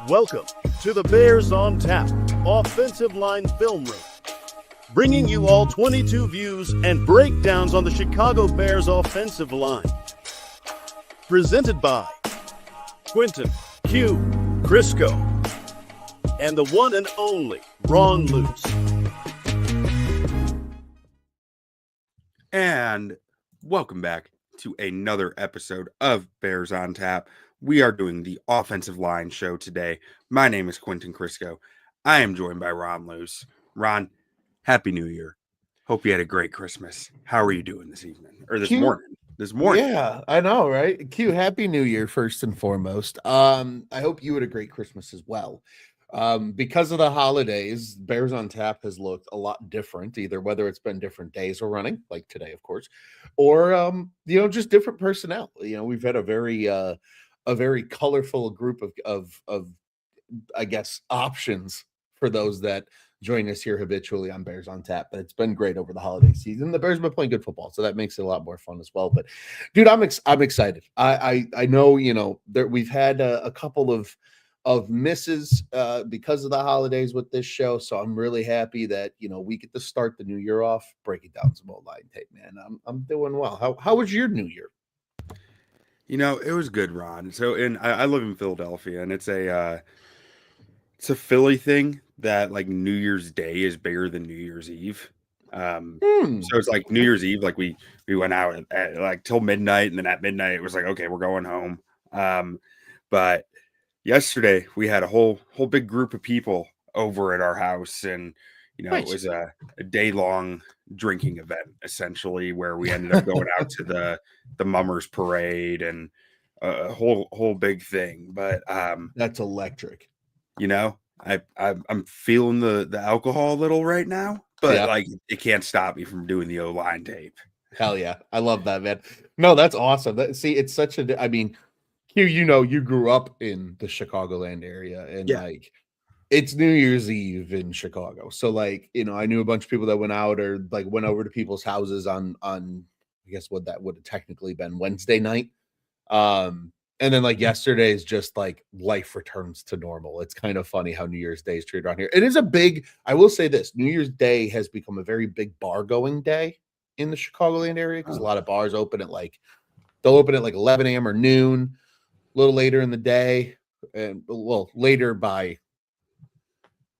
Welcome to the Bears on Tap Offensive Line Film Room, bringing you all 22 views and breakdowns on the Chicago Bears offensive line. Presented by Quentin Q. Crisco and the one and only Ron Luce. And welcome back to another episode of Bears on Tap. We are doing the offensive line show today. My name is Quentin Crisco. I am joined by Ron Luce. Ron, Happy New Year. Hope you had a great Christmas. How are you doing this evening? Or this morning? This morning. Yeah, I know, right? Q, Happy New Year first and foremost. I hope you had a great Christmas as well. Because of the holidays, Bears on Tap has looked a lot different, either whether it's been different days we're running, like today, of course, or just different personnel. We've had a very colorful group of I guess options for those that join us here habitually on Bears on Tap. But it's been great over the holiday season. The Bears have been playing good football, so that makes it a lot more fun as well. But dude, I'm excited. I know we've had a couple of misses because of the holidays with this show, so I'm really happy that we get to start the new year off breaking down some old line tape. Man, I'm doing well. How was your new year? It was good, Ron. So, I live in Philadelphia, and it's a Philly thing that like New Year's Day is bigger than New Year's Eve. So it's like New Year's Eve, like we went out at like till midnight, and then at midnight it was like, okay, we're going home. But yesterday we had a whole big group of people over at our house, and nice. It was a day-long drinking event essentially, where we ended up going out to the Mummers Parade and a whole big thing. But that's electric. I'm feeling the alcohol a little right now, but like it can't stop me from doing the O-line tape. Hell yeah, I love that, man. No, that's awesome. It's such a. I mean, Q, you grew up in the Chicagoland area, and like it's New Year's Eve in Chicago. So like, I knew a bunch of people that went out or like went over to people's houses on I guess what that would have technically been Wednesday night. And then like yesterday is just like life returns to normal. It's kind of funny how New Year's Day is treated around here. It is I will say this, New Year's Day has become a very big bar going day in the Chicagoland area, because a lot of bars open at they'll open at like 11 a.m. or noon, a little later in the day, and later by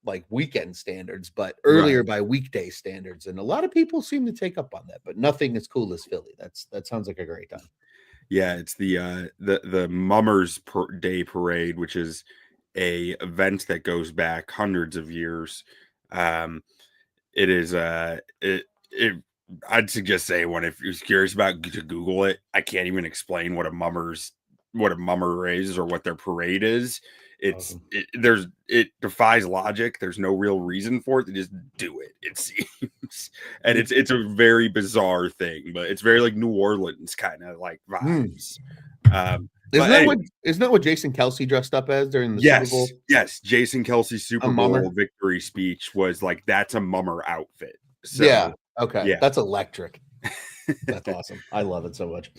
like weekend standards, but earlier by weekday standards. And a lot of people seem to take up on that, but nothing as cool as Philly. That sounds like a great time. Yeah, it's the Mummers Day Parade, which is a event that goes back hundreds of years. It is I'd suggest anyone, if you're curious about, to Google it. I can't even explain what a mummer is or what their parade is. It defies logic. There's no real reason for it. They just do it, it seems. And it's a very bizarre thing, but it's very like New Orleans kind of like vibes. Isn't that what Jason Kelce dressed up as during the Super Bowl? Yes, Jason Kelce's Super Bowl victory speech was like, that's a mummer outfit. So, yeah. Okay. Yeah. That's electric. That's awesome. I love it so much.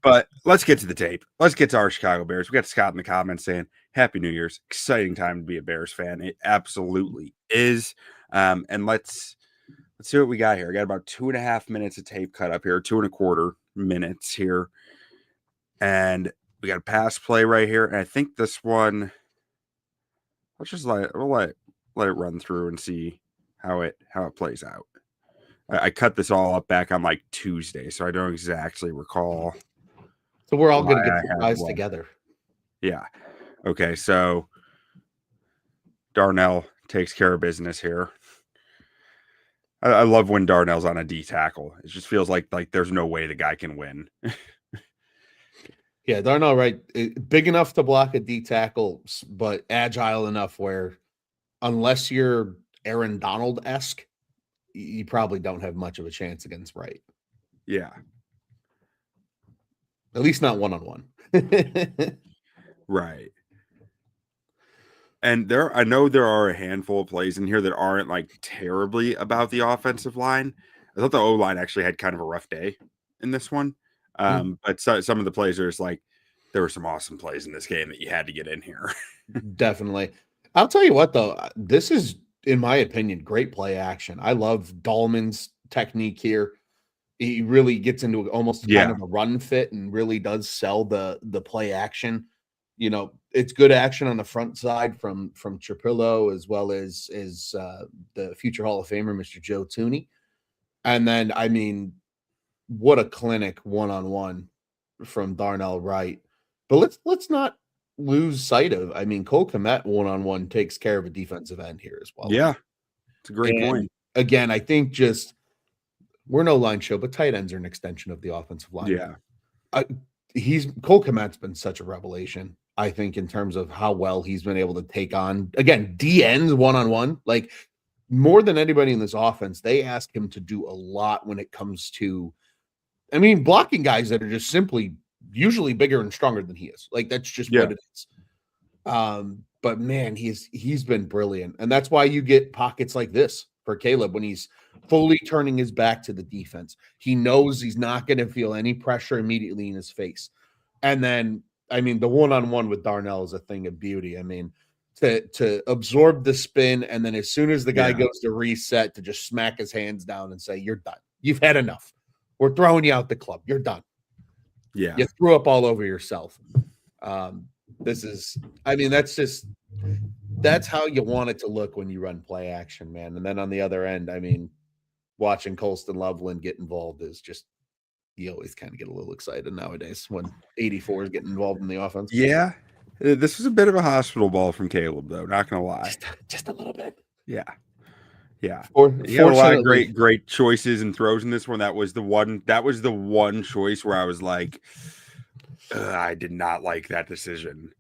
But let's get to the tape. Let's get to our Chicago Bears. We got Scott in the comments saying, Happy New Year's. Exciting time to be a Bears fan. It absolutely is. And let's see what we got here. I got about 2.5 minutes of tape cut up here, 2.25 minutes here. And we got a pass play right here. And I think this one, we'll let it run through and see how it plays out. I cut this all up back on like Tuesday, so I don't exactly recall. So we're all going to get surprised together. Yeah. Okay, so Darnell takes care of business here. I love when Darnell's on a D tackle. It just feels like there's no way the guy can win. Yeah, Darnell Wright, big enough to block a D tackle, but agile enough where unless you're Aaron Donald-esque, you probably don't have much of a chance against Wright. Yeah. At least not one-on-one. Right. And I know there are a handful of plays in here that aren't like terribly about the offensive line. I thought the O-line actually had kind of a rough day in this one. But some of the plays are just like, there were some awesome plays in this game that you had to get in here. Definitely. I'll tell you what, though, this is, in my opinion, great play action. I love Dalman's technique here. He really gets into almost kind of a run fit and really does sell the play action. You know, it's good action on the front side from Trapilo as well as the future Hall of Famer, Mr. Joe Thuney. And then, I mean, what a clinic one-on-one from Darnell Wright. But let's not lose sight of, I mean, Cole Kmet one-on-one takes care of a defensive end here as well. Yeah, it's a great point. Again, I think just we're no line show, but tight ends are an extension of the offensive line. Yeah. Cole Kmet's been such a revelation, I think, in terms of how well he's been able to take on, again, D ends one-on-one. Like, more than anybody in this offense, they ask him to do a lot when it comes to, I mean, blocking guys that are just simply usually bigger and stronger than he is. Like, that's just what it is. But man, he's been brilliant. And that's why you get pockets like this for Caleb when he's fully turning his back to the defense. He knows he's not going to feel any pressure immediately in his face. And then, I mean, the one-on-one with Darnell is a thing of beauty. I mean, to absorb the spin, and then as soon as the guy goes to reset, to just smack his hands down and say, "You're done. You've had enough. We're throwing you out the club. You're done. Yeah. You threw up all over yourself." This is, I mean, that's how you want it to look when you run play action, man. And then on the other end, I mean, watching Colston Loveland get involved is just, you always kind of get a little excited nowadays when 84 is getting involved in the offense. Yeah. This was a bit of a hospital ball from Caleb, though. Not going to lie. Just a little bit. Yeah. Yeah. He had a lot of great choices and throws in this one. That was the one choice where I was like, I did not like that decision.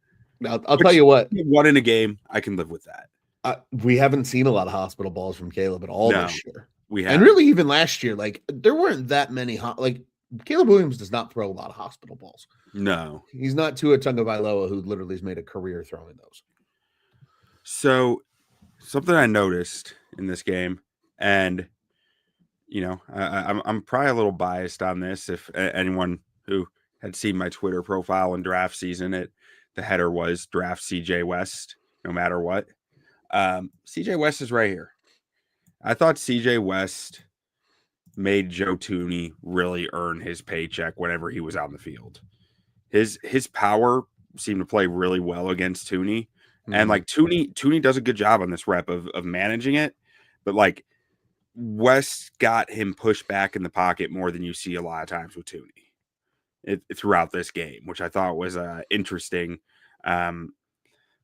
I'll tell you what. One in a game, I can live with that. We haven't seen a lot of hospital balls from Caleb at all this year. We have. And really, even last year, like, there weren't that many like, Caleb Williams does not throw a lot of hospital balls. No. He's not Tua Tagovailoa, who literally has made a career throwing those. So, something I noticed in this game, and, you know, I'm probably a little biased on this. If anyone who had seen my Twitter profile in draft season, the header was draft CJ West, no matter what. CJ West is right here. I thought CJ West made Joe Thuney really earn his paycheck whenever he was on the field. His power seemed to play really well against Thuney. Mm-hmm. And like Thuney does a good job on this rep of managing it, but like West got him pushed back in the pocket more than you see a lot of times with Thuney throughout this game, which I thought was interesting.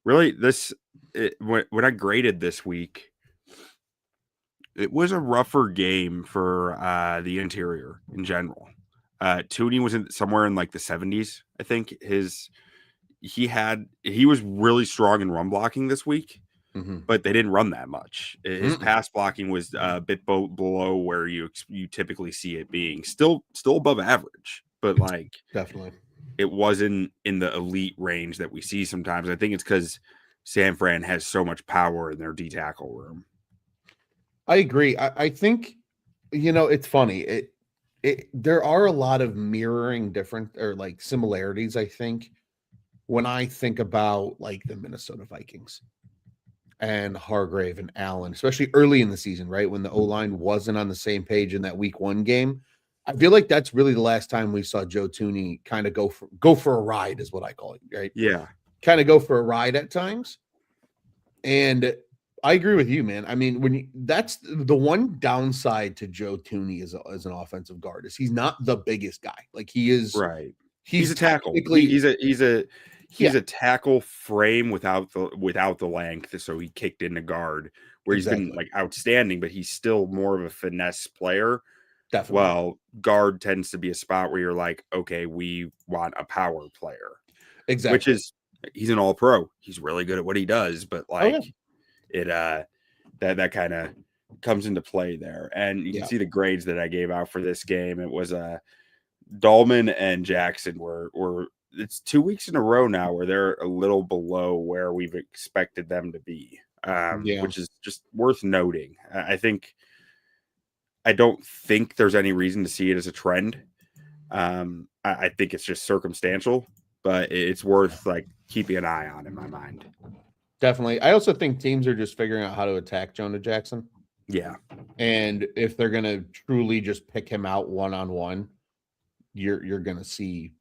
Really, when I graded this week, it was a rougher game for the interior in general. Thuney was somewhere in like the 70s. I think he was really strong in run blocking this week, but they didn't run that much. His pass blocking was a bit below where you typically see it being. Still above average, but like definitely it wasn't in the elite range that we see sometimes. I think it's because San Fran has so much power in their D tackle room. I agree. I think, you know, it's funny. There are a lot of mirroring different or like similarities, I think, when I think about like the Minnesota Vikings and Hargrave and Allen, especially early in the season, right? When the O-line wasn't on the same page in that week 1 game. I feel like that's really the last time we saw Joe Thuney kind of go for a ride, is what I call it, right? Yeah. Kind of go for a ride at times. And I agree with you, man. I mean, that's the one downside to Joe Thuney as an offensive guard is he's not the biggest guy. Like he is, right? He's a tackle. He's a tackle frame without the length. So he kicked into guard where he's been like outstanding, but he's still more of a finesse player. Definitely. Well, guard tends to be a spot where you're like, okay, we want a power player. Exactly. Which is, he's an all-pro. He's really good at what he does, but like that kind of comes into play there. And you can see the grades that I gave out for this game. It was Dalman and Jackson were it's 2 weeks in a row now where they're a little below where we've expected them to be, which is just worth noting. I don't think there's any reason to see it as a trend. I think it's just circumstantial. but it's worth like keeping an eye on in my mind. Definitely. I also think teams are just figuring out how to attack Jonah Jackson. Yeah. And if they're going to truly just pick him out one-on-one, you're going to see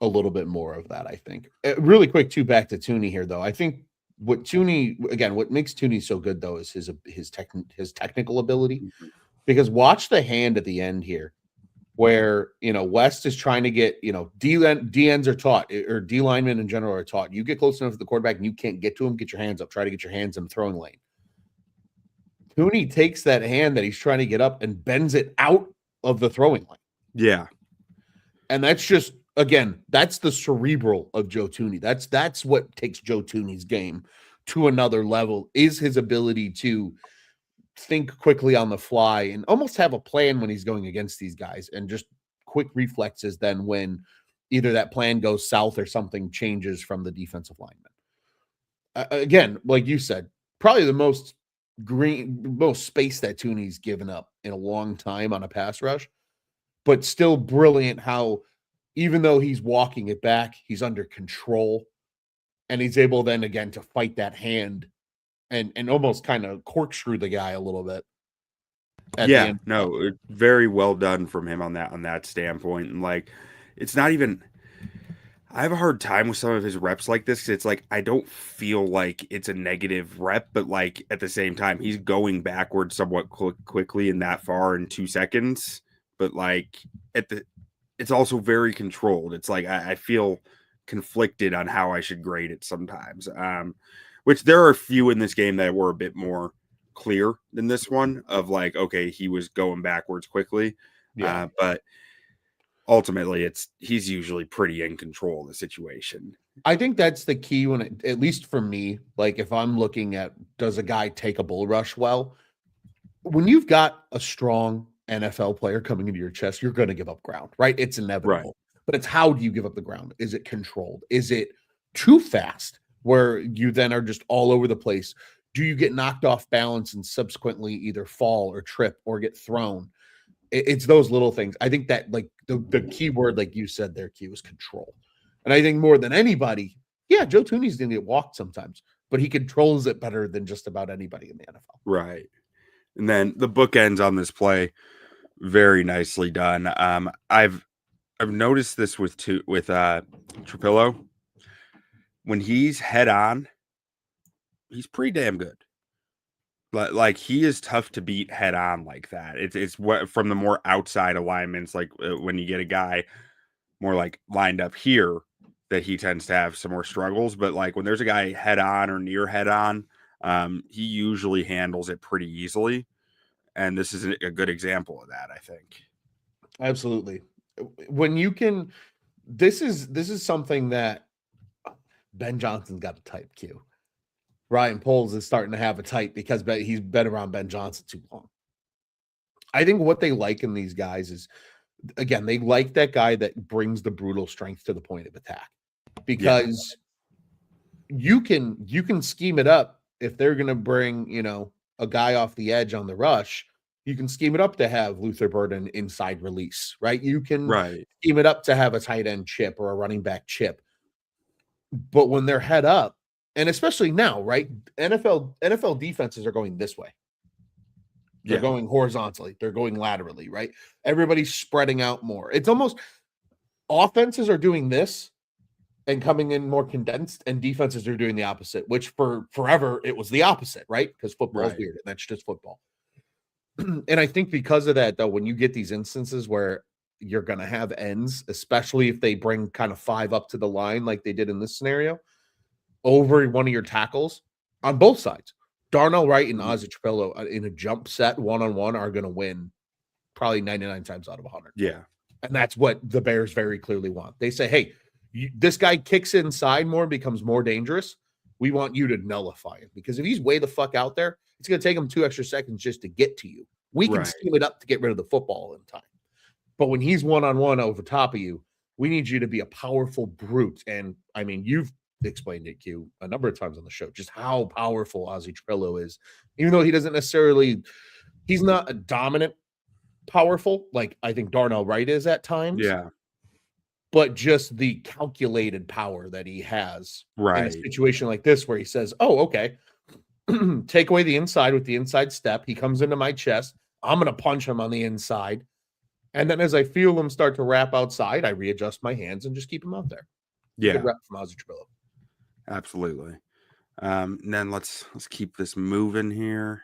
a little bit more of that, I think. Really quick, too, back to Thuney here, though. I think what makes Thuney so good, though, is his technical ability. Mm-hmm. Because watch the hand at the end here, where, West is trying to get, D-ends are taught, or D linemen in general are taught. You get close enough to the quarterback and you can't get to him, get your hands up. Try to get your hands in the throwing lane. Thuney takes that hand that he's trying to get up and bends it out of the throwing lane. Yeah. And that's just, again, that's the cerebral of Joe Thuney. That's what takes Joe Thuney's game to another level, is his ability to think quickly on the fly and almost have a plan when he's going against these guys, and just quick reflexes then when either that plan goes south or something changes from the defensive lineman. Again, like you said, probably the most space that Thuney's given up in a long time on a pass rush, but still brilliant how even though he's walking it back, he's under control, and he's able then again to fight that hand and almost kind of corkscrew the guy a little bit. Yeah, no, very well done from him on that standpoint. And like, it's not even, I have a hard time with some of his reps like this. It's like, I don't feel like it's a negative rep, but like at the same time, he's going backwards somewhat quickly and that far in 2 seconds. But like it's also very controlled. It's like, I feel conflicted on how I should grade it sometimes. Which there are a few in this game that were a bit more clear than this one, of like, okay, he was going backwards quickly. Yeah. But ultimately he's usually pretty in control of the situation. I think that's the key when at least for me, like if I'm looking at, does a guy take a bull rush well? When you've got a strong NFL player coming into your chest, you're going to give up ground, right? It's inevitable. Right. But it's how do you give up the ground? Is it controlled? Is it too fast, where you then are just all over the place? Do you get knocked off balance and subsequently either fall or trip or get thrown? It's those little things. I think that like the key word, like you said there, Q, is control. And I think more than anybody, Joe Thuney's going to get walked sometimes, but he controls it better than just about anybody in the NFL. Right. And then the bookends on this play, very nicely done. I've noticed this with Trapilo. When he's head on, he's pretty damn good. Like he is tough to beat head on like that. It's what from the more outside alignments, like when you get a guy more like lined up here, that he tends to have some more struggles. But like when there's a guy head on or near head on, he usually handles it pretty easily. And this is a good example of that, I think. Absolutely. When you can, this is something that Ben Johnson's got a type. Q. Ryan Poles is starting to have a type because he's been around Ben Johnson too long. I think what they like in these guys is, again, they like that guy that brings the brutal strength to the point of attack, because you can scheme it up. If they're going to bring, a guy off the edge on the rush, you can scheme it up to have Luther Burden inside release, right? You can scheme it up to have a tight end chip or a running back chip. But when they're head up, and especially now, right? NFL defenses are going this way. They're going horizontally. They're going laterally, right? Everybody's spreading out more. It's almost offenses are doing this and coming in more condensed, and defenses are doing the opposite, which for forever it was the opposite, right? Because football is weird, and that's just football. And I think because of that, though, when you get these instances where you're going to have ends, especially if they bring kind of 5 up to the line like they did in this scenario, over one of your tackles on both sides, Darnell Wright and Ozzy Trapilo in a jump set one-on-one are going to win probably 99 times out of 100. Yeah. And that's what the Bears very clearly want. They say, hey, this guy kicks inside more, becomes more dangerous. We want you to nullify him, because if he's way the fuck out there, it's going to take him 2 extra seconds just to get to you. We can scheme it up to get rid of the football in time. But when he's one-on-one over top of you, we need you to be a powerful brute. And I mean, you've explained it, Q, a number of times on the show, just how powerful Ozzy Trapilo is, even though he doesn't necessarily, he's not a dominant powerful like I think Darnell Wright is at times. Yeah. but just the calculated power that he has in a Right. situation like this, where he says, "Oh, okay, take away the inside with the inside step. He comes into my chest. I'm going to punch him on the inside. And then as I feel him start to wrap outside, I readjust my hands and just keep him out there." Yeah. Good rep from Ozzy Trapilo. Absolutely. And then let's keep this moving here.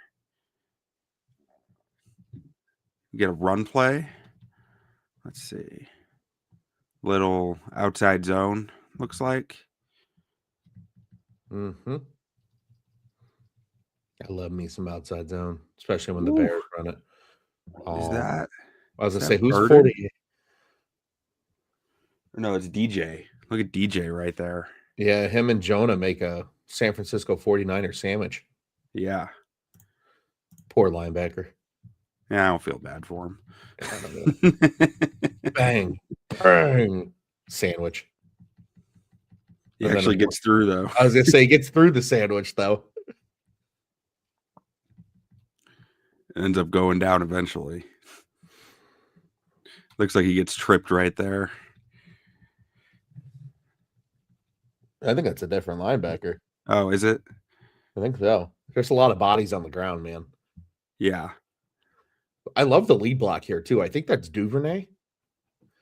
Get a run play. Let's see. Little outside zone, looks like. Mm-hmm. I love me some outside zone, especially when the Ooh. Bears run it. Is that? I was is gonna that say, who's Burden? 40? No, it's DJ. Look at DJ right there. Yeah, him and Jonah make a San Francisco 49er sandwich. Yeah. Poor linebacker. Yeah, I don't feel bad for him. Bang, bang, sandwich. He And then actually gets through, though. I was gonna say, he gets through the sandwich though. Ends up going down eventually. Looks like he gets tripped right there. I think that's a different linebacker. Oh, is it? I think so. There's a lot of bodies on the ground, man. Yeah. I love the lead block here too. I think that's Duvernay.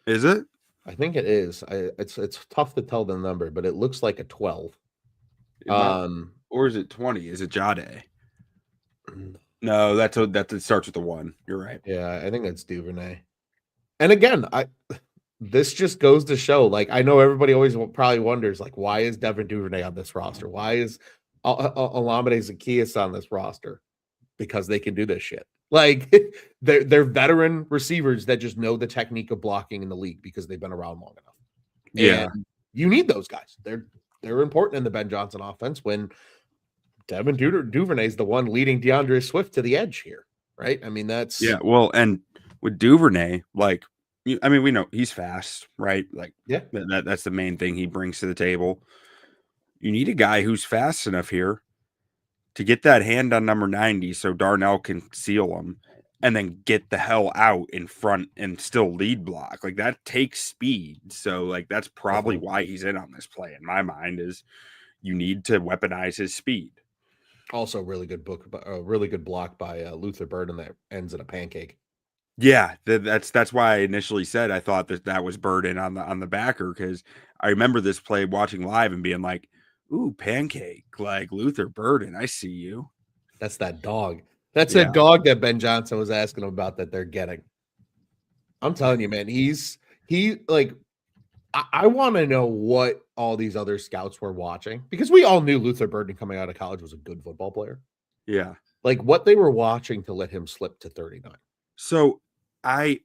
Is it? I think it is. It's tough to tell the number, but it looks like a 12. Or is it 20? Is it Jade? No, that starts with the 1. You're right. Yeah, I think that's Duvernay. And again, this just goes to show, like, I know everybody always probably wonders, like, why is Devin Duvernay on this roster? Why is Olamide Zaccheaus on this roster? Because they can do this shit. Like, they're veteran receivers that just know the technique of blocking in the league because they've been around long enough. Yeah. And you need those guys. They're important in the Ben Johnson offense when Devin Duvernay is the one leading DeAndre Swift to the edge here, right? I mean, that's... Yeah, well, and with Duvernay, like, I mean, we know he's fast, right? Like, yeah, that's the main thing he brings to the table. You need a guy who's fast enough here to get that hand on number 90 so Darnell can seal him and then get the hell out in front and still lead block. Like, that takes speed. So, like, that's probably why he's in on this play, in my mind, is you need to weaponize his speed. Also, really good block by Luther Burden that ends in a pancake. Yeah, that's why I initially said I thought that was Burden on the backer, because I remember this play watching live and being like, "Ooh, pancake!" Like Luther Burden, I see you. That's that dog. That's a dog that Ben Johnson was asking about that they're getting. I'm telling you, man, I want to know what all these other scouts were watching, because we all knew Luther Burden coming out of college was a good football player. Yeah. Like, what they were watching to let him slip to 39. So I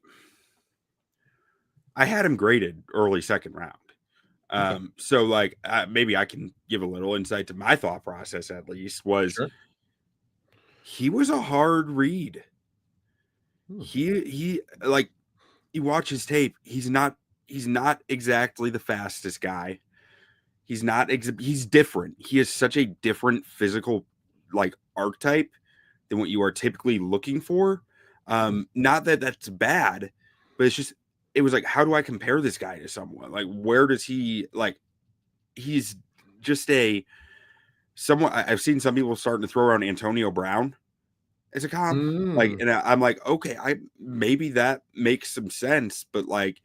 had him graded early second round. So like maybe I can give a little insight to my thought process, at least, was he was a hard read. He like, you watch his tape, he's not exactly the fastest guy. He's different. He is such a different physical, like, archetype than what you are typically looking for. Not that that's bad, but it's just, it was like, how do I compare this guy to someone? Like, where does he, like, he's just someone I've seen some people starting to throw around Antonio Brown as a comp. Like, and I'm like, okay, maybe that makes some sense, but like,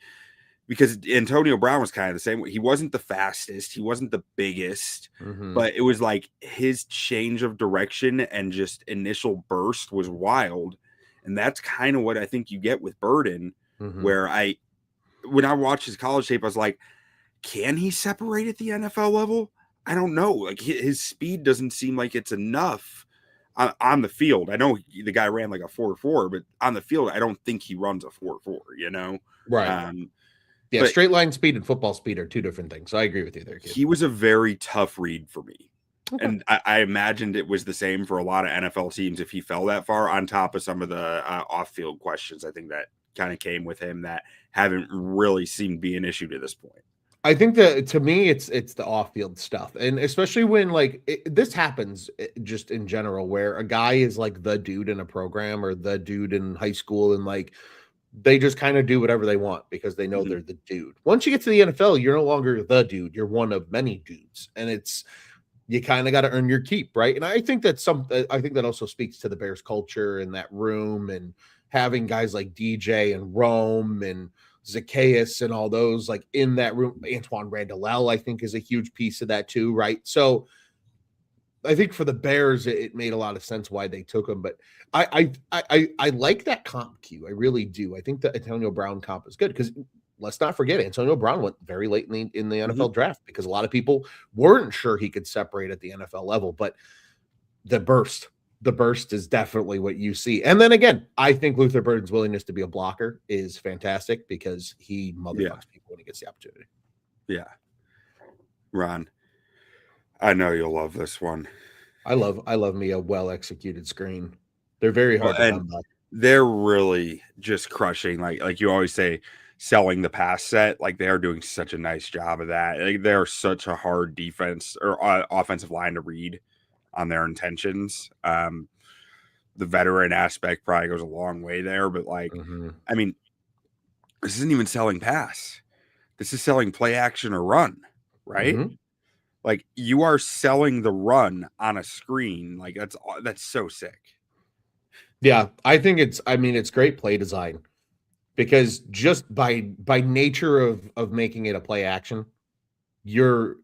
because Antonio Brown was kind of the same way. He wasn't the fastest, he wasn't the biggest, but it was like his change of direction and just initial burst was wild. And that's kind of what I think you get with Burden, where when I watched his college tape, I was like, can he separate at the NFL level? I don't know. Like, his speed doesn't seem like it's enough on the field. I know the guy ran like a 4.4, but on the field, I don't think he runs a 4.4, you know? Right. Yeah, straight line speed and football speed are two different things. So I agree with you there, kid. He was a very tough read for me. Okay. And I imagined it was the same for a lot of NFL teams if he fell that far, on top of some of the off-field questions, I think, that kind of came with him that haven't really seemed to be an issue to this point. I think that, to me, it's the off-field stuff. And especially when, like, this happens just in general, where a guy is like the dude in a program or the dude in high school, and like they just kind of do whatever they want because they know they're the dude. Once you get to the NFL, you're no longer the dude. You're one of many dudes. And you kind of got to earn your keep, right? And I think that also speaks to the Bears culture in that room, and having guys like DJ and Rome and Zacchaeus and all those like in that room. Antoine Randall, I think, is a huge piece of that too, right? So I think for the Bears, it made a lot of sense why they took him. But I like that comp, Q. I really do. I think the Antonio Brown comp is good because let's not forget Antonio Brown went very late in the NFL draft because a lot of people weren't sure he could separate at the NFL level. But the burst is definitely what you see. And then again, I think Luther Burden's willingness to be a blocker is fantastic because he motherfucks people when he gets the opportunity. Yeah. Ron, I know you'll love this one. I love me a well-executed screen. They're very hard to come by. They're really just crushing, like you always say, selling the pass set. Like, they are doing such a nice job of that. Like, they're such a hard defense or offensive line to read on their intentions. The veteran aspect probably goes a long way there, but like, I mean, this isn't even selling pass. This is selling play action or run, right? Like, you are selling the run on a screen. Like, that's so sick. Yeah, I think it's great play design because just by nature of making it a play action, you're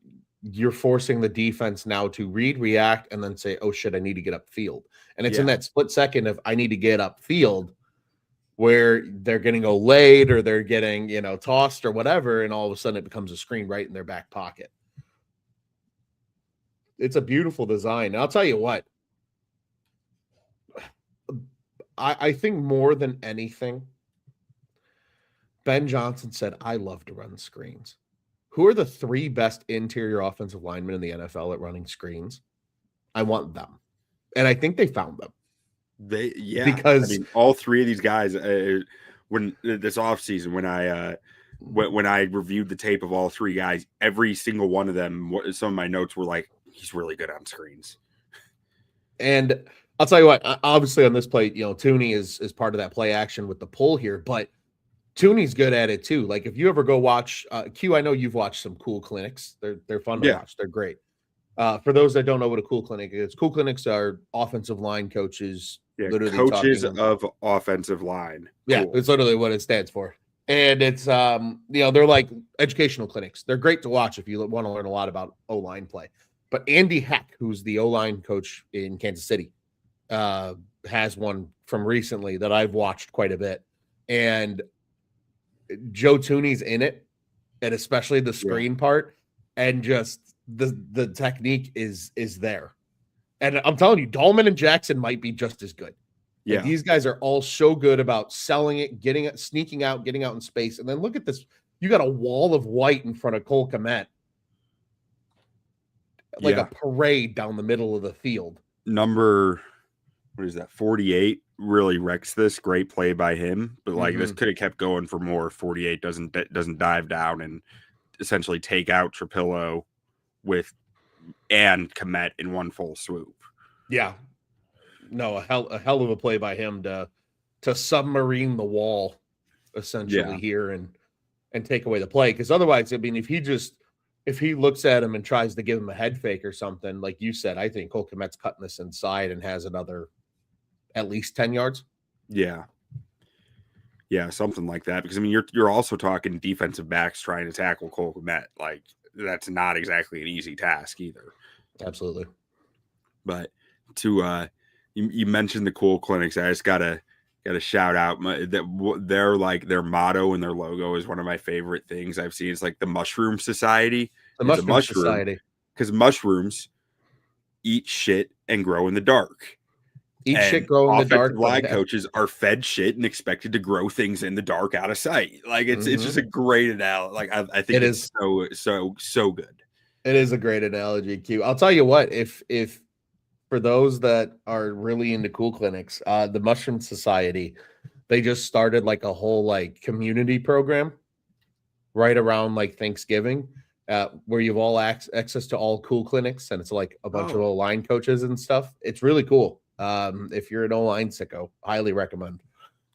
forcing the defense now to read, react, and then say, oh shit, I need to get upfield. And it's in that split second of I need to get upfield where they're getting late or they're getting, tossed or whatever. And all of a sudden it becomes a screen right in their back pocket. It's a beautiful design. And I'll tell you what, I think more than anything, Ben Johnson said, I love to run screens. Who are the 3 best interior offensive linemen in the NFL at running screens? I want them. And I think they found them. Because I mean, all 3 of these guys, when this offseason, when I reviewed the tape of all 3 guys, every single one of them, some of my notes were like, he's really good on screens. And I'll tell you what, obviously on this play, Thuney is part of that play action with the pull here, but Thuney's good at it too. Like, if you ever go watch Q, I know you've watched some cool clinics. They're fun to watch. They're great. For those that don't know what a cool clinic is, cool clinics are offensive line coaches. Literally coaches of offensive line. Yeah, it's literally what it stands for. And it's they're like educational clinics. They're great to watch if you want to learn a lot about O-line play. But Andy Heck, who's the O-line coach in Kansas City, has one from recently that I've watched quite a bit. And Joe Thuney's in it, and especially the screen part, and just the technique is there. And I'm telling you, Dalman and Jackson might be just as good. Yeah, these guys are all so good about selling it, getting it, sneaking out, getting out in space. And then look at this. You got a wall of white in front of Cole Kmet. Like a parade down the middle of the field. Number, what is that, 48 really wrecks this. Great play by him. But like this could have kept going for more. 48 doesn't dive down and essentially take out Trapilo and Kmet in one full swoop. Yeah. No, a hell of a play by him to submarine the wall essentially here and take away the play. Because otherwise, I mean, if he looks at him and tries to give him a head fake or something, like you said, I think Cole Kmet's cutting this inside and has another at least 10 yards. Yeah. Yeah, something like that. Because I mean, you're also talking defensive backs trying to tackle Cole Kmet. Like, that's not exactly an easy task either. Absolutely. But to you mentioned the cool clinics. I just gotta shout out that they're like their motto and their logo is one of my favorite things I've seen. It's like the Mushroom Society. The Mushroom Society. Because mushrooms eat shit and grow in the dark. Shit, grow in the dark. Line coaches are fed shit and expected to grow things in the dark out of sight. Like it's just a great analogy. Like I think it's so good. It is a great analogy, Q. I'll tell you what, if for those that are really into cool clinics, the Mushroom Society, they just started like a whole like community program right around like Thanksgiving, where you've all access to all cool clinics, and it's like a bunch of O-line coaches and stuff. It's really cool. If you're an O-line sicko, highly recommend.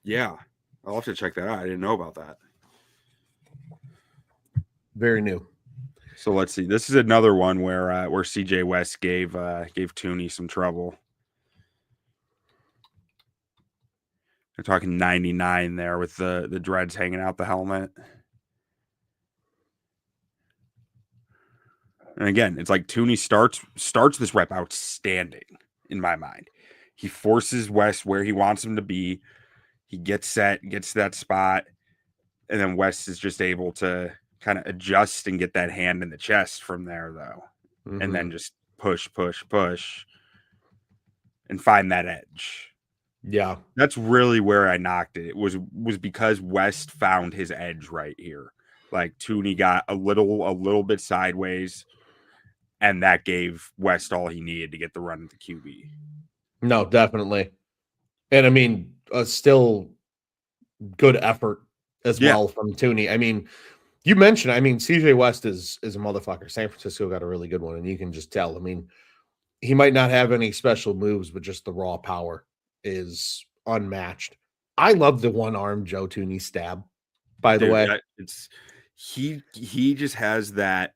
Yeah. I'll have to check that out. I didn't know about that. Very new. So let's see. This is another one where CJ West gave Thuney some trouble. They're talking 99 there with the dreads hanging out the helmet. And again, it's like Thuney starts this rep outstanding in my mind. He forces West where he wants him to be. He gets set, gets to that spot, and then West is just able to kind of adjust and get that hand in the chest from there, though. Mm-hmm. And then just push, and find that edge. Yeah. That's really where I knocked it. It was because West found his edge right here. Like Thuney got a little bit sideways, and that gave West all he needed to get the run at the QB. No, definitely. And I mean, still good effort as well from Thuney. I mean, you mentioned, CJ West is a motherfucker. San Francisco got a really good one, and you can just tell. I mean, he might not have any special moves, but just the raw power is unmatched. I love the one-arm Joe Thuney stab, by the way. He just has that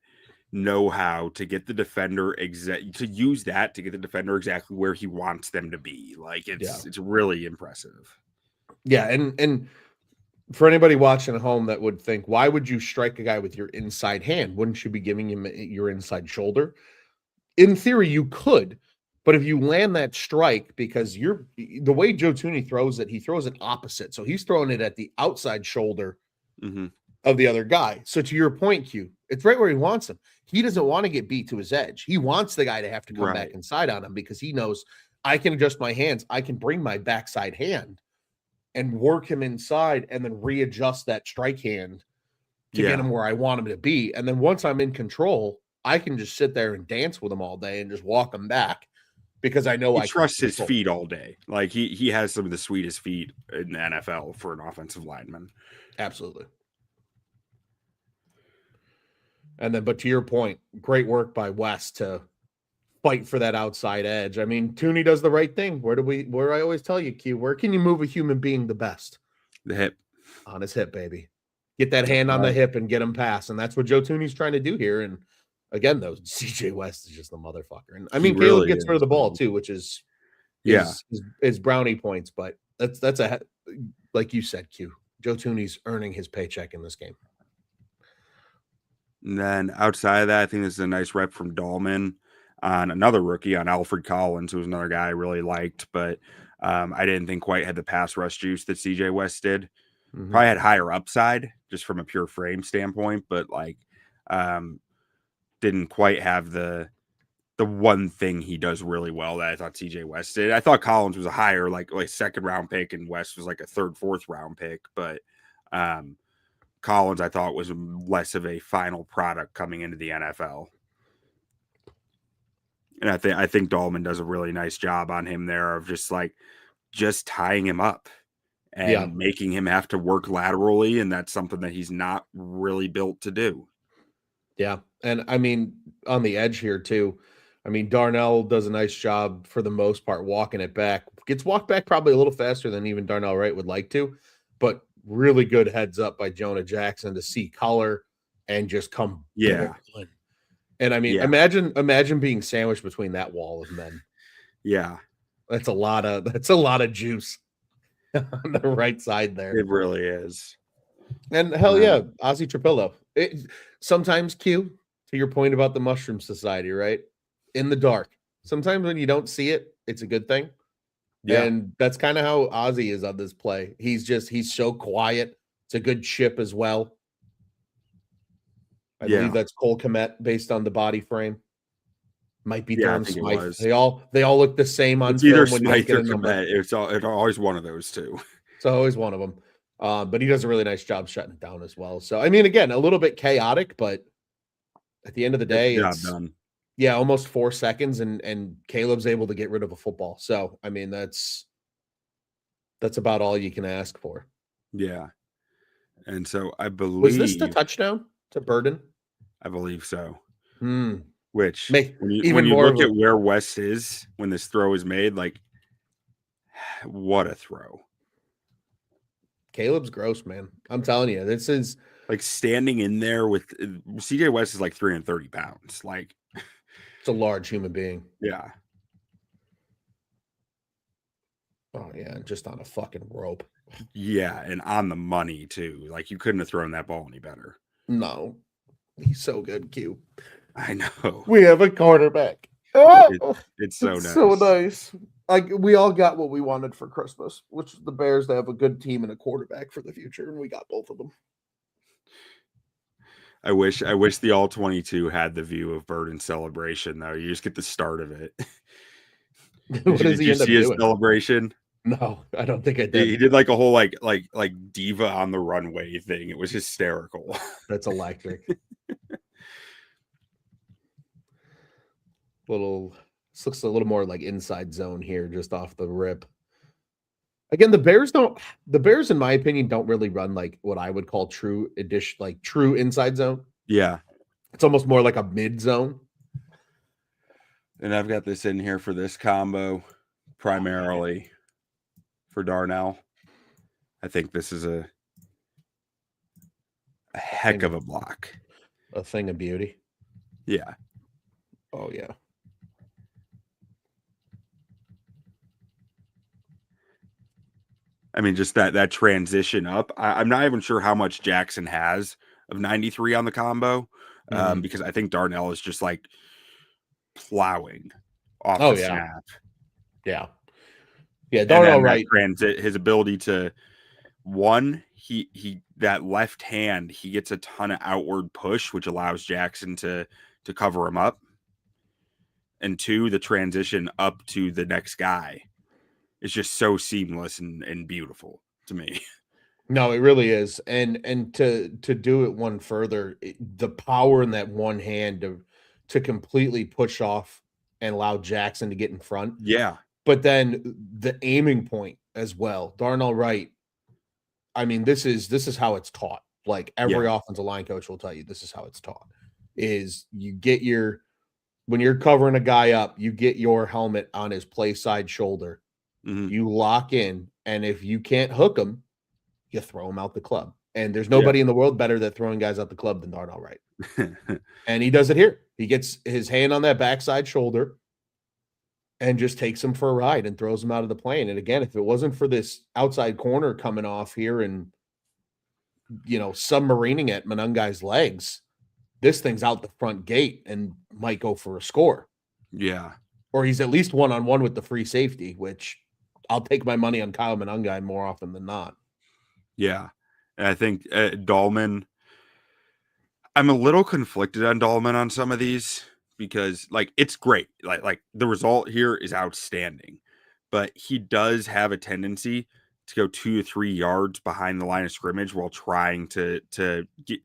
know-how to get the defender to use that to get the defender exactly where he wants them to be. Like it's really impressive. Yeah, and for anybody watching at home that would think, why would you strike a guy with your inside hand? Wouldn't you be giving him your inside shoulder? In theory, you could, but if you land that strike, because the way Joe Thuney throws it, he throws it opposite. So he's throwing it at the outside shoulder of the other guy. So to your point, Q, it's right where he wants him. He doesn't want to get beat to his edge. He wants the guy to have to come back inside on him because he knows I can adjust my hands. I can bring my backside hand and work him inside and then readjust that strike hand to get him where I want him to be. And then once I'm in control, I can just sit there and dance with him all day and just walk him back because I know I trust his feet all day. Like he has some of the sweetest feet in the NFL for an offensive lineman. Absolutely. And then, but to your point, great work by West to fight for that outside edge. I mean, Thuney does the right thing. Where I always tell you, Q, where can you move a human being the best? The hip. On his hip, baby. Get that hand on the hip and get him past. And that's what Joe Thuney's trying to do here. And again, though, CJ West is just the motherfucker. And I mean, Caleb really gets rid of the ball too, which is brownie points. But that's like you said, Q. Joe Thuney's earning his paycheck in this game. And then outside of that, I think this is a nice rep from Dalman on another rookie, on Alfred Collins, who was another guy I really liked, but I didn't think quite had the pass rush juice that CJ West did. Probably had higher upside just from a pure frame standpoint, but didn't quite have the one thing he does really well that I thought CJ West did. I thought Collins was a higher like second round pick and West was like a third, fourth round pick, but Collins I thought was less of a final product coming into the NFL. And I think Dalman does a really nice job on him there of just tying him up and making him have to work laterally, and that's something that he's not really built to do. Yeah, and I mean on the edge here too. I mean Darnell does a nice job for the most part walking it back. Gets walked back probably a little faster than even Darnell Wright would like to, but really good heads up by Jonah Jackson to see color and just come. Yeah. And I mean, imagine being sandwiched between that wall of men. Yeah. That's a lot of juice on the right side there. It really is. And hell yeah, Ozzy Trapilo. Sometimes, Q, to your point about the Mushroom Society, right? In the dark. Sometimes when you don't see it, it's a good thing. Yeah. And that's kind of how Ozzy is on this play. He's so quiet. It's a good chip as well. I believe that's Cole Kmet based on the body frame. Might be Durham Smythe. They all look the same on film. Either Smythe or Kmet. It's always one of those two. It's always one of them. But he does a really nice job shutting it down as well. So I mean, again, a little bit chaotic, but at the end of the day, it's done. Yeah, almost 4 seconds, and Caleb's able to get rid of a football. So I mean, that's about all you can ask for. Yeah. And so I believe was this the touchdown to Burden? I believe so. Which when you look at where West is when this throw is made, like what a throw. Caleb's gross, man. I'm telling you, this is like standing in there with CJ West is like 330 pounds. Like, it's a large human being. yeah. Oh yeah, just on a fucking rope. Yeah, and on the money too. Like you couldn't have thrown that ball any better. No, he's so good, Q. I know. We have a quarterback. It's so nice. So nice. Like we all got what we wanted for Christmas, which is the Bears to have a good team and a quarterback for the future, and we got both of them. I wish the all 22 had the view of Burden's celebration though. You just get the start of it. What does he end up see his doing? celebration? No, I don't think I did. He did like a whole like diva on the runway thing. It was hysterical. That's electric. This looks a little more like inside zone here, just off the rip. Again, the Bears, in my opinion, don't really run like what I would call true inside zone. Yeah. It's almost more like a mid zone. And I've got this in here for this combo primarily for Darnell. I think this is a heck of a block. A thing of beauty. Yeah. Oh, yeah. I mean, just that transition up. I'm not even sure how much Jackson has of 93 on the combo because I think Darnell is just like plowing off the snap. Yeah. Yeah, Darnell Wright. His ability to, he that left hand, he gets a ton of outward push, which allows Jackson to cover him up. And two, the transition up to the next guy. It's just so seamless and beautiful to me. No, it really is. And to do it one further, the power in that one hand to completely push off and allow Jackson to get in front. Yeah. But then the aiming point as well. Darnell Wright. I mean, this is how it's taught. Like every offensive line coach will tell you, this is how it's taught. Is you get when you're covering a guy up, you get your helmet on his play side shoulder. Mm-hmm. You lock in, and if you can't hook him, you throw him out the club. And there's nobody in the world better at throwing guys out the club than Darnell Wright. And he does it here. He gets his hand on that backside shoulder and just takes him for a ride and throws him out of the plane. And again, if it wasn't for this outside corner coming off here and, submarining at Manungai's legs, this thing's out the front gate and might go for a score. Yeah. Or he's at least one-on-one with the free safety, which I'll take my money on Kyle Manungai more often than not. Yeah. And I think Dalman, I'm a little conflicted on Dalman on some of these because it's great. Like the result here is outstanding, but he does have a tendency to go 2 to 3 yards behind the line of scrimmage while trying to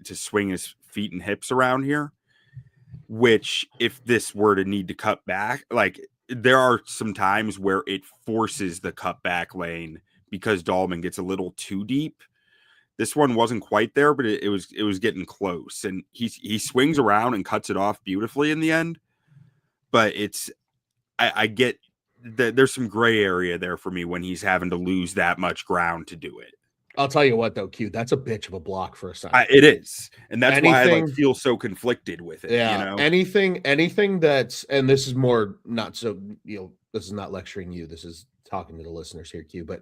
swing his feet and hips around here, which if this were to need to cut back, there are some times where it forces the cut back lane because Dalman gets a little too deep. This one wasn't quite there, but it was getting close, and he swings around and cuts it off beautifully in the end. But I get that there's some gray area there for me when he's having to lose that much ground to do it. I'll tell you what, though, Q, that's a bitch of a block for a center. It is, and that's why I feel so conflicted with it. Yeah, anything that's, and this is more not so, this is not lecturing you. This is talking to the listeners here, Q. But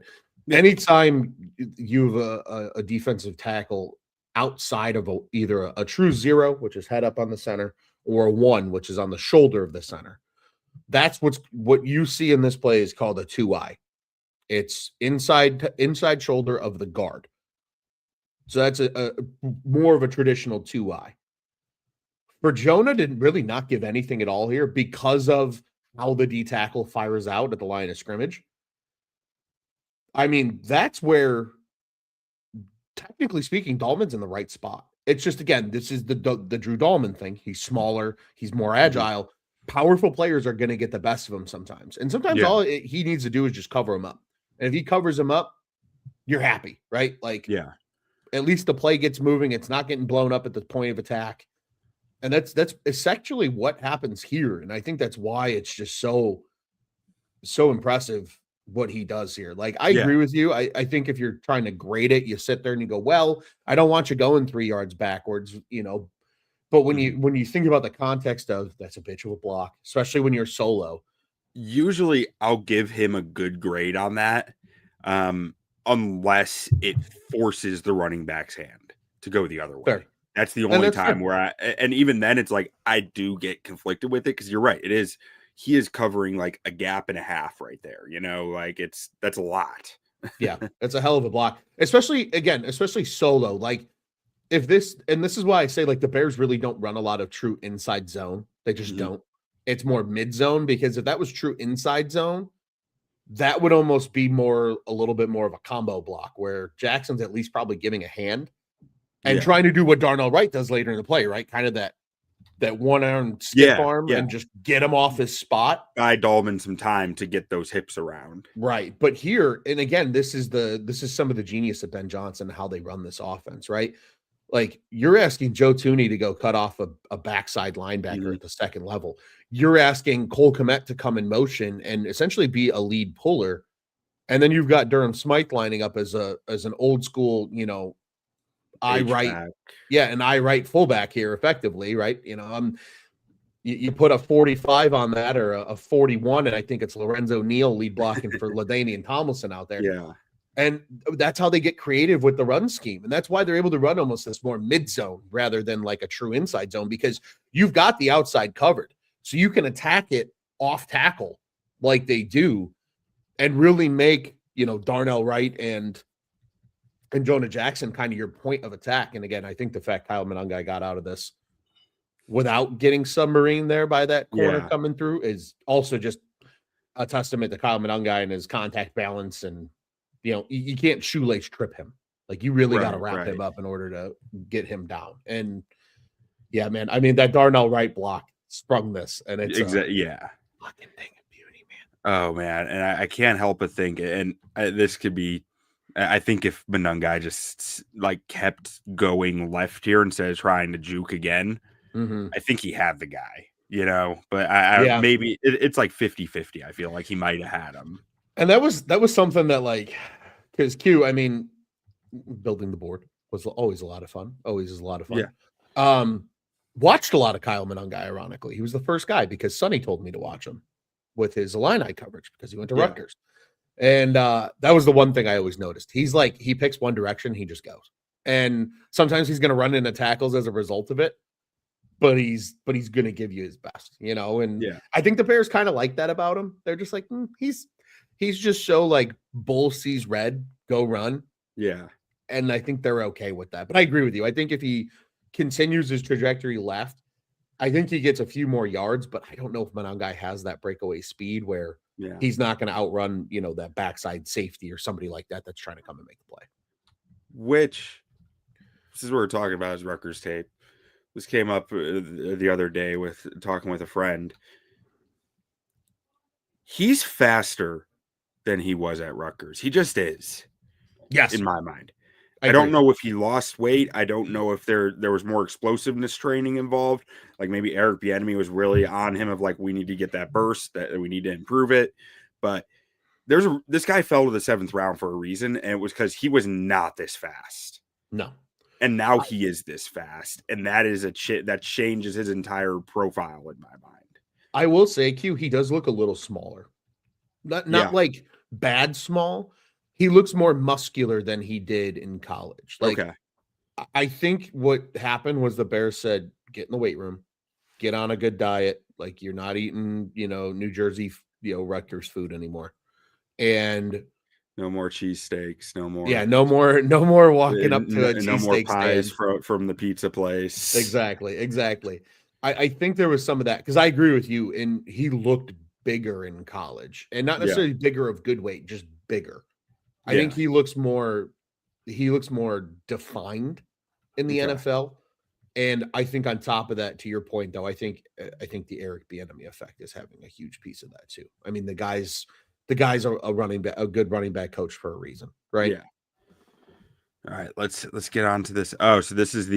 anytime you have a defensive tackle outside of either a true zero, which is head up on the center, or a 1, which is on the shoulder of the center, that's what you see in this play is called a 2-eye. It's inside shoulder of the guard. So that's a more of a traditional 2-eye. For Jonah to really not give anything at all here because of how the D tackle fires out at the line of scrimmage. I mean, that's where, technically speaking, Dalman's in the right spot. It's just, again, this is the Drew Dalman thing. He's smaller. He's more agile. Mm-hmm. Powerful players are going to get the best of him sometimes. And sometimes all he needs to do is just cover him up. And if he covers him up, you're happy, right? At least the play gets moving. It's not getting blown up at the point of attack. And that's essentially what happens here. And I think that's why it's just so impressive what he does here. Like, I Yeah. agree with you. I think if you're trying to grade it, you sit there and you go, well, I don't want you going 3 yards backwards, but when you think about the context of that's a bitch of a block, especially when you're solo. Usually I'll give him a good grade on that, unless it forces the running back's hand to go the other way. Fair. That's the And only that's time fair. where and even then it's like I do get conflicted with it because you're right. He is covering like a gap and a half right there. Like that's a lot. Yeah, it's a hell of a block, especially solo. Like, this is why I say, like, the Bears really don't run a lot of true inside zone. They just don't. It's more mid zone, because if that was true inside zone, that would almost be a little bit more of a combo block where Jackson's at least probably giving a hand and trying to do what Darnell Wright does later in the play, right? Kind of that one arm stiff arm and just get him off his spot. Guy Dalman some time to get those hips around. Right. But here, and again, this is some of the genius of Ben Johnson, how they run this offense, right? Like, you're asking Joe Thuney to go cut off a backside linebacker at the second level. You're asking Cole Kmet to come in motion and essentially be a lead puller. And then you've got Durham Smythe lining up as an old school, an I right fullback here effectively, right? You put a 45 on that, or a 41, and I think it's Lorenzo Neal lead blocking for LaDainian Tomlinson out there. Yeah. And that's how they get creative with the run scheme. And that's why they're able to run almost this more mid zone rather than like a true inside zone, because you've got the outside covered. So you can attack it off tackle like they do and really make, Darnell Wright and Jonah Jackson kind of your point of attack. And again, I think the fact Kyle Monangai got out of this without getting submarine there by that corner coming through is also just a testament to Kyle Monangai and his contact balance. And, you can't shoelace trip him. Like, you really got to wrap him up in order to get him down. And yeah, man, I mean, that Darnell Wright block sprung this, and it's fucking thing of beauty, man. Oh man. And I can't help but think, and this could be, I think if Monangai just like kept going left here instead of trying to juke again, I think he had the guy, but maybe it's like 50-50. I feel like he might have had him. And that was something that, like, because Q, I mean, building the board was always a lot of fun. Always is a lot of fun. Yeah. Watched a lot of Kyle Monangai, ironically. He was the first guy because Sonny told me to watch him with his Illini coverage because he went to Rutgers. And that was the one thing I always noticed. He's like, he picks one direction, he just goes. And sometimes he's going to run into tackles as a result of it, but he's going to give you his best, And I think the Bears kind of like that about him. They're just like, he's just so like bull sees red, go run. Yeah. And I think they're okay with that. But I agree with you. I think if he continues his trajectory left, I think he gets a few more yards, but I don't know if Monangai has that breakaway speed where he's not going to outrun, that backside safety or somebody like that that's trying to come and make the play. Which, this is what we're talking about, is Rutgers tape. This came up the other day with talking with a friend. He's faster than he was at Rutgers. He just is. Yes. In my mind. I don't know if he lost weight. I don't know if there was more explosiveness training involved. Like maybe Eric Bieniemy was really on him of like, we need to get that burst, that we need to improve it. But this guy fell to the 7th round for a reason, and it was because he was not this fast. No. And now he is this fast, and that is that changes his entire profile in my mind. I will say, Q, he does look a little smaller. Not like bad small. He looks more muscular than he did in college. Like, okay. I think what happened was the Bears said, get in the weight room, get on a good diet. Like, you're not eating, New Jersey, Rutgers food anymore. And no more cheesesteaks, no more. Yeah, no more walking up to a cheesesteak. No more pies from the pizza place. Exactly. I think there was some of that, because I agree with you. And he looked bigger in college, and not necessarily bigger of good weight, just bigger. I think he looks more defined in the NFL. And I think on top of that, to your point, though, I think the Eric Bieniemy effect is having a huge piece of that too. I mean, the guy's are a good running back coach for a reason, right? Yeah. All right, let's get on to this. Oh, so this is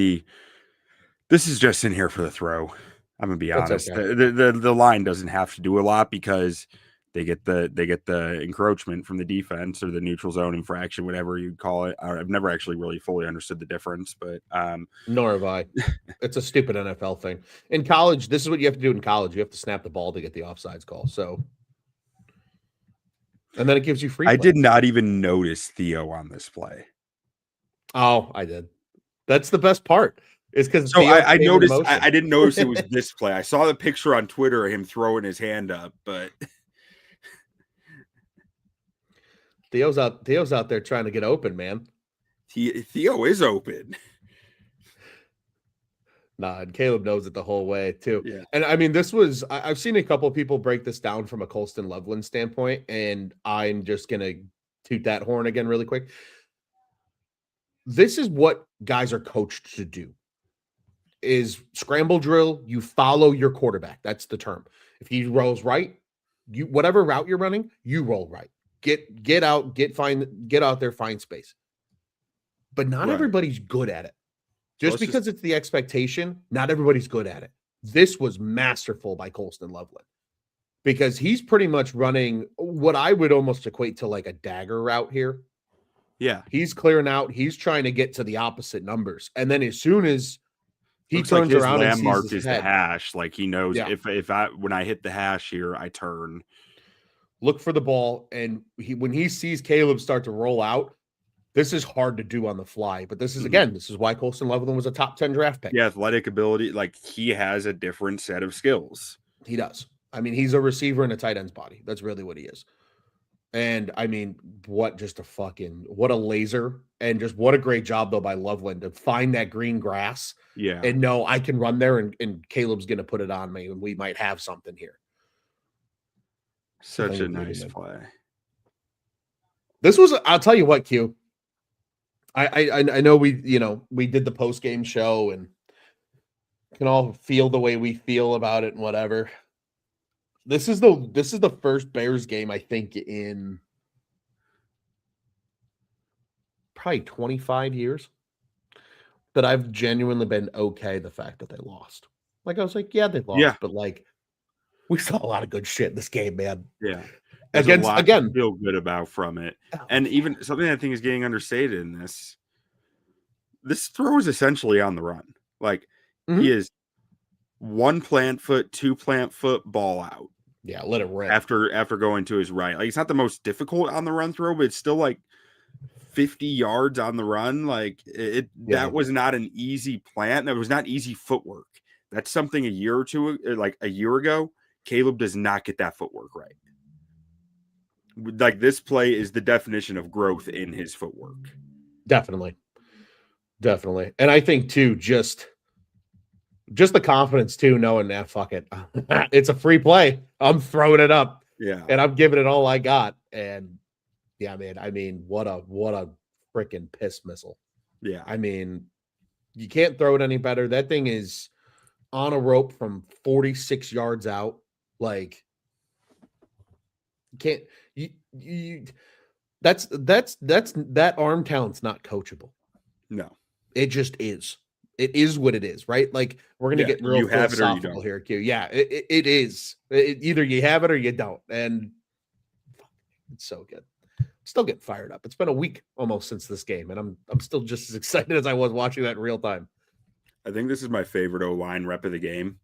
just in here for the throw. I'm gonna be honest. Okay. The line doesn't have to do a lot because They get the encroachment from the defense or the neutral zone infraction, whatever you call it. I've never actually really fully understood the difference, but nor have I. It's a stupid NFL thing. In college, this is what you have to do in college. You have to snap the ball to get the offsides call. So, and then it gives you free play. I did not even notice Theo on this play. Oh, I did. That's the best part. Is because so I noticed. I didn't notice it was this play. I saw the picture on Twitter of him throwing his hand up, but Theo's out there trying to get open, man. Theo is open. Nah, and Caleb knows it the whole way too. Yeah. And I mean, this was I've seen a couple of people break this down from a Colston Loveland standpoint, and I'm just gonna toot that horn again really quick. This is what guys are coached to do. Is scramble drill, you follow your quarterback. That's the term. If he rolls right, you whatever route you're running, you roll right. Get out there, find space. But not everybody's good at it. Just because it's the expectation, not everybody's good at it. This was masterful by Colston Loveland because he's pretty much running what I would almost equate to like a dagger route here. Yeah. He's clearing out. He's trying to get to the opposite numbers. And then as soon as he turns like around and landmark sees his is head, the hash. Like he knows when I hit the hash here, I turn. Look for the ball. And when he sees Caleb start to roll out, this is hard to do on the fly. But this is, again, this is why Colston Loveland was a top 10 draft pick. Yeah, athletic ability. Like he has a different set of skills. He does. I mean, he's a receiver in a tight end's body. That's really what he is. And I mean, what a laser, and just what a great job though by Loveland to find that green grass. Yeah. And know I can run there and Caleb's going to put it on me and we might have something here. Such a nice play. This was, I'll tell you what, Q. I know we did the post game show and can all feel the way we feel about it and whatever. This is the first Bears game, I think, in probably 25 years that I've genuinely been okay the fact that they lost. Like, I was like, yeah, they lost, but like, we saw a lot of good shit in this game, man. Yeah. Again, feel good about from it. And even something I think is getting understated in this throw is essentially on the run. Like, he is one plant foot, two plant foot, ball out. Yeah, let it rip. After going to his right. Like, it's not the most difficult on the run throw, but it's still like 50 yards on the run. Like, that was not an easy plant. That was not easy footwork. That's something a year ago, Caleb does not get that footwork right. Like, this play is the definition of growth in his footwork. Definitely. And I think too, just the confidence too, knowing that fuck it. It's a free play. I'm throwing it up. Yeah. And I'm giving it all I got. And yeah, man, I mean, what a freaking piss missile. Yeah. I mean, you can't throw it any better. That thing is on a rope from 46 yards out. Like, that arm talent's not coachable. No. It just is. It is what it is, right? Like, we're gonna get real philosophical here, Q. Yeah, it is. Either you have it or you don't, and it's so good. Still getting fired up. It's been a week almost since this game, and I'm still just as excited as I was watching that in real time. I think this is my favorite O-line rep of the game,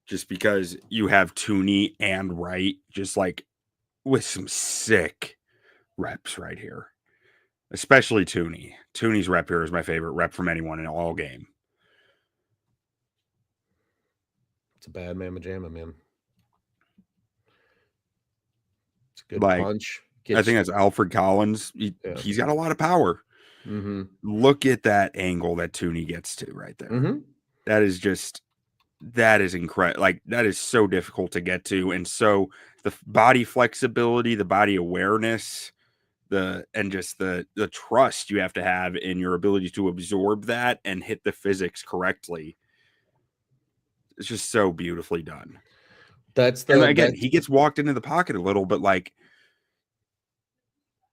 just because you have Thuney and Wright just like with some sick reps right here. Especially Thuney. Thuney's rep here is my favorite rep from anyone in all game. It's a bad mamma jamma, man. It's a good punch. I think that's Alfred Collins. He's got a lot of power. Mm-hmm. Look at that angle that Thuney gets to right there. Mm-hmm. That is incredible. Like, that is so difficult to get to. And so the body flexibility, the body awareness, the trust you have to have in your ability to absorb that and hit the physics correctly. It's just so beautifully done. He gets walked into the pocket a little, but like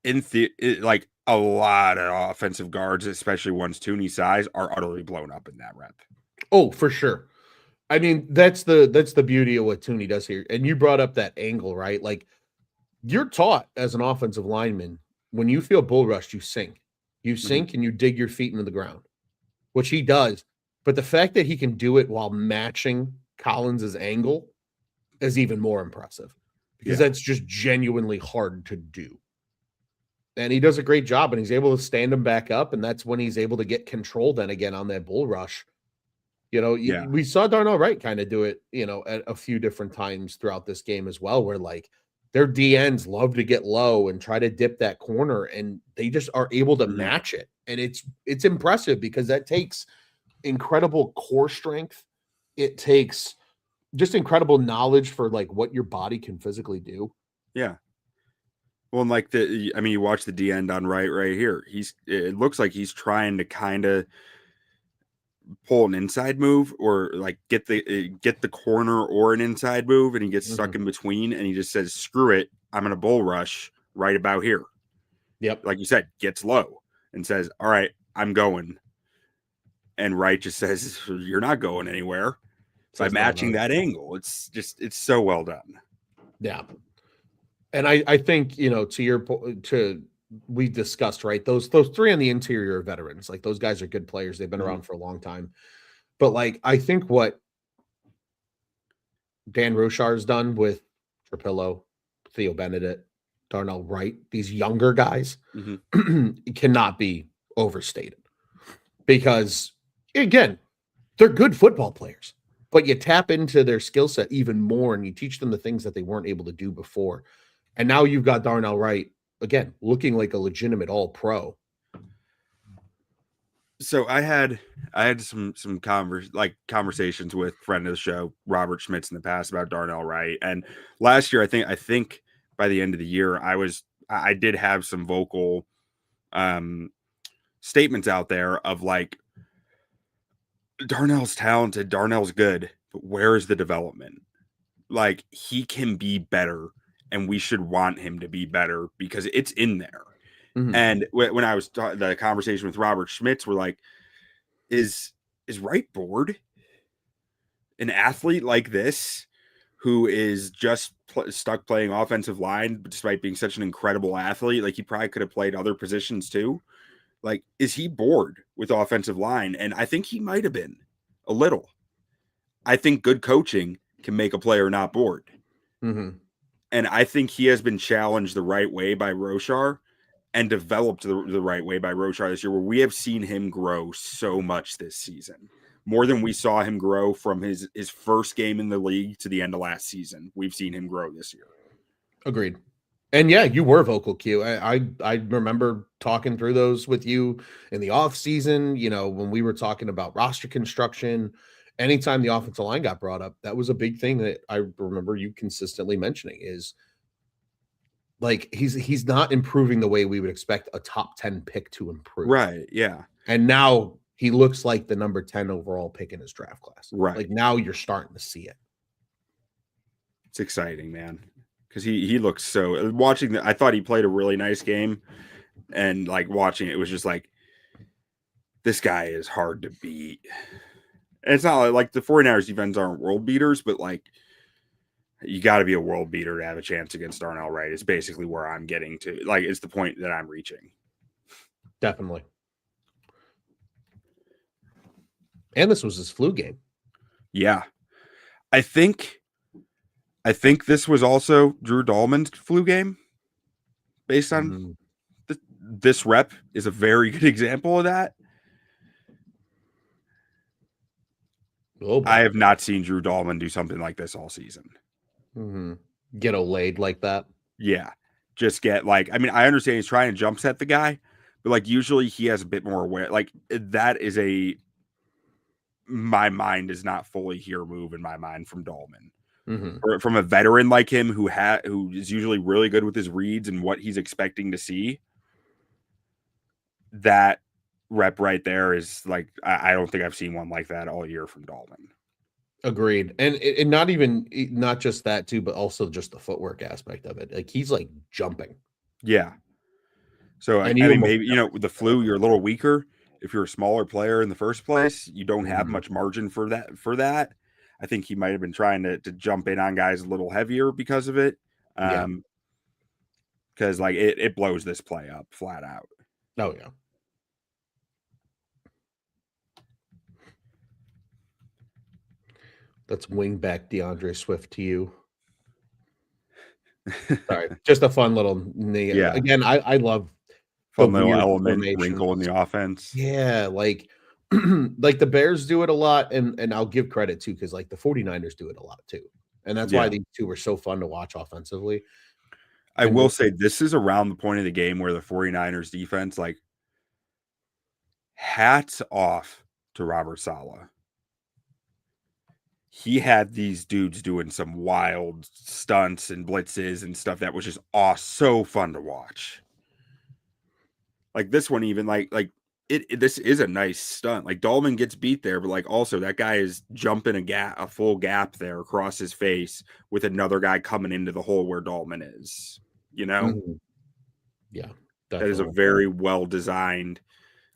like a lot of offensive guards, especially ones Thuney's size, are utterly blown up in that rep. Oh, for sure. I mean, that's the beauty of what Thuney does here. And you brought up that angle, right? Like you're taught as an offensive lineman, when you feel bull rushed, you sink. You sink and you dig your feet into the ground, which he does. But the fact that he can do it while matching Collins's angle is even more impressive because that's just genuinely hard to do. And he does a great job, and he's able to stand him back up, and that's when he's able to get control then again on that bull rush. You know, we saw Darnell Wright kind of do it, you know, at a few different times throughout this game as well, where like their DNs love to get low and try to dip that corner, and they just are able to match it. And it's impressive because that takes incredible core strength. It takes just incredible knowledge for like what your body can physically do. Yeah. Well, and like you watch the D end on right here. It looks like he's trying to kind of pull an inside move or like get the corner or an inside move, and he gets stuck in between, and he just says, "Screw it, I'm gonna bull rush right about here." Yep, like you said, gets low and says, "All right, I'm going." And Wright just says, "You're not going anywhere." By matching that angle, it's so well done. Yeah. And I think, you know, we discussed, right? Those three on the interior are veterans. Like those guys are good players. They've been around for a long time. But like, I think what Dan Rochar's done with Trapilo, Theo Benedict, Darnell Wright, these younger guys cannot be overstated because again, they're good football players, but you tap into their skill set even more and you teach them the things that they weren't able to do before. And now you've got Darnell Wright, again, looking like a legitimate all-pro. So I had some conversations with friend of the show, Robert Schmitz, in the past about Darnell Wright. And last year, I think by the end of the year, I did have some vocal statements out there of like, Darnell's talented, Darnell's good, but where is the development? Like, he can be better, and we should want him to be better because it's in there. And when I was the conversation with Robert Schmitz, we're like, is Wright bored? An athlete like this, who is just stuck playing offensive line, despite being such an incredible athlete, like he probably could have played other positions too. Like, is he bored with offensive line? And I think he might have been a little. I think good coaching can make a player not bored. And I think he has been challenged the right way by Rochar and developed the right way by Rochar this year, where we have seen him grow so much this season. More than we saw him grow from his first game in the league to the end of last season. We've seen him grow this year. Agreed. And yeah, you were vocal, Q. I remember talking through those with you in the off season, you know, when we were talking about roster construction. Anytime the offensive line got brought up, that was a big thing that I remember you consistently mentioning is like he's not improving the way we would expect a top 10 pick to improve. Right. Yeah. And now he looks like the number 10 overall pick in his draft class. Right. Like now you're starting to see it. It's exciting, man. Because he looks so watching I thought he played a really nice game, and like watching it was just like, this guy is hard to beat. And it's not like the 49ers defense aren't world beaters, but like you got to be a world beater to have a chance against Darnell Wright. It's basically where I'm getting to. Like, it's the point that I'm reaching. Definitely. And this was his flu game. Yeah. I think this was also Drew Dalman's flu game based on this rep is a very good example of that. Oh, I have not seen Drew Dalman do something like this all season. Get laid like that. Yeah. Just get like, I mean, I understand he's trying to jump set the guy, but like usually he has a bit more aware. Like that is my mind is not fully here move in my mind from Dalman. Or from a veteran like him who is usually really good with his reads and what he's expecting to see. That rep right there is like, I don't think I've seen one like that all year from Dalman. Agreed. And not just that too, but also just the footwork aspect of it. Like he's like jumping. Yeah. So I mean, maybe, you know, with the flu, you're a little weaker. If you're a smaller player in the first place, you don't have much margin for that. I think he might have been trying to jump in on guys a little heavier because of it. Because like it blows this play up flat out. Oh yeah. Let's wing back DeAndre Swift to you. Sorry, just a fun little Yeah. Again, I love fun little element wrinkle in the offense. Yeah, like like the Bears do it a lot, and I'll give credit too, because like the 49ers do it a lot too. And that's why these two were so fun to watch offensively. I will say this is around the point of the game where the 49ers defense, like, hats off to Robert Saleh. He had these dudes doing some wild stunts and blitzes and stuff that was just so fun to watch. Like this one, even like this is a nice stunt. Like Dalman gets beat there, but like also that guy is jumping a full gap there across his face with another guy coming into the hole where Dalman is. You know, yeah, definitely. That is a very well designed.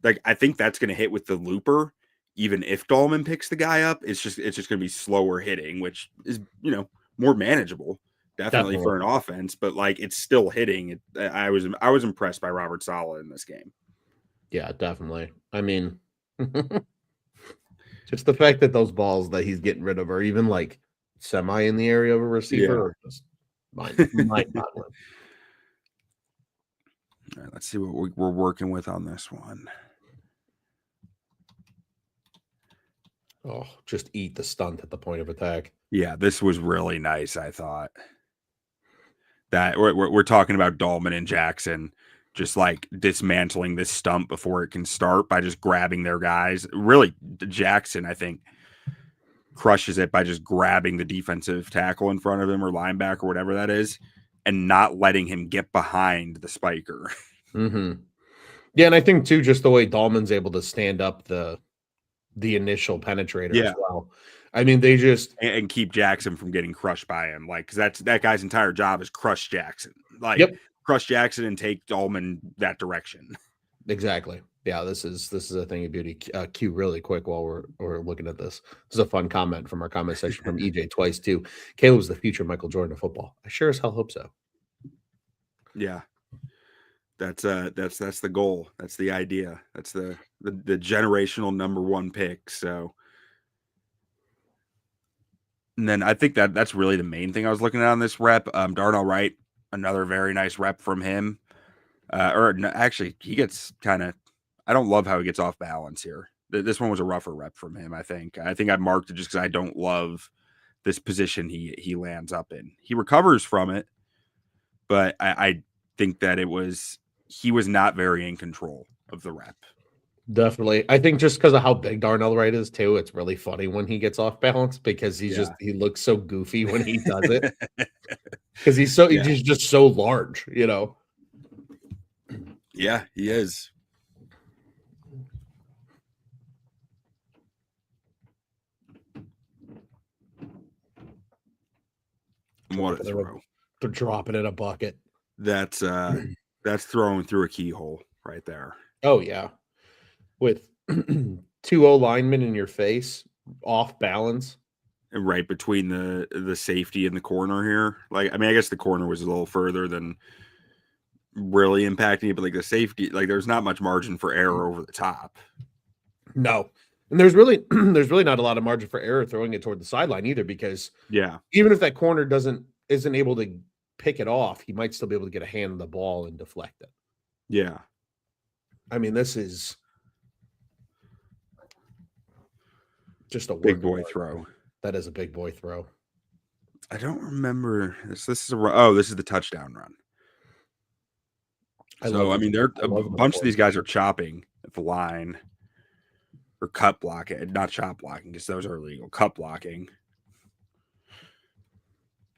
Like I think that's going to hit with the looper. Even if Dalman picks the guy up, it's just going to be slower hitting, which is, you know, more manageable, definitely for an offense. But like it's still hitting. I was impressed by Robert Saleh in this game. Yeah, definitely. I mean, just the fact that those balls that he's getting rid of are even like semi in the area of a receiver, are just mind-boggling. All right, let's see what we're working with on this one. Oh, just eat the stunt at the point of attack. Yeah, this was really nice, I thought. That we're talking about Dalman and Jackson just like dismantling this stump before it can start by just grabbing their guys. Really, Jackson, I think, crushes it by just grabbing the defensive tackle in front of him or linebacker, whatever that is, and not letting him get behind the spiker. Yeah, and I think too, just the way Dalman's able to stand up the initial penetrator as well. I mean, they just and keep Jackson from getting crushed by him, like because that guy's entire job is crush Jackson, like crush Jackson and take Dalman that direction. Exactly. Yeah, this is a thing of beauty. Q really quick while we're looking at this. This is a fun comment from our comment section from EJ twice too. Caleb's the future Michael Jordan of football. I sure as hell hope so. Yeah. That's the goal. That's the idea. That's the generational #1 pick. So, and then I think that's really the main thing I was looking at on this rep. Darnell Wright, another very nice rep from him. Actually, he gets kind of. I don't love how he gets off balance here. This one was a rougher rep from him. I think I marked it just because I don't love this position he lands up in. He recovers from it, but I think that he was not very in control of the rep. Definitely. I think just because of how big Darnell Wright is too, it's really funny when he gets off balance because he looks so goofy when he does it. Because he's just so large, you know. Yeah, he is. What a throw. They're dropping in a bucket. That's throwing through a keyhole right there. Oh yeah. With 2 O linemen in your face, off balance. And right between the safety and the corner here. Like, I mean, I guess the corner was a little further than really impacting it, but like the safety, like there's not much margin for error over the top. No. And there's really not a lot of margin for error throwing it toward the sideline either, because even if that corner isn't able to pick it off, he might still be able to get a hand on the ball and deflect it. Yeah. I mean, this is just a big boy throw. That is a big boy throw. I don't remember this. This is the touchdown run. A bunch of these guys are chopping at the line or cut blocking, not chop blocking, because those are illegal. Cut blocking.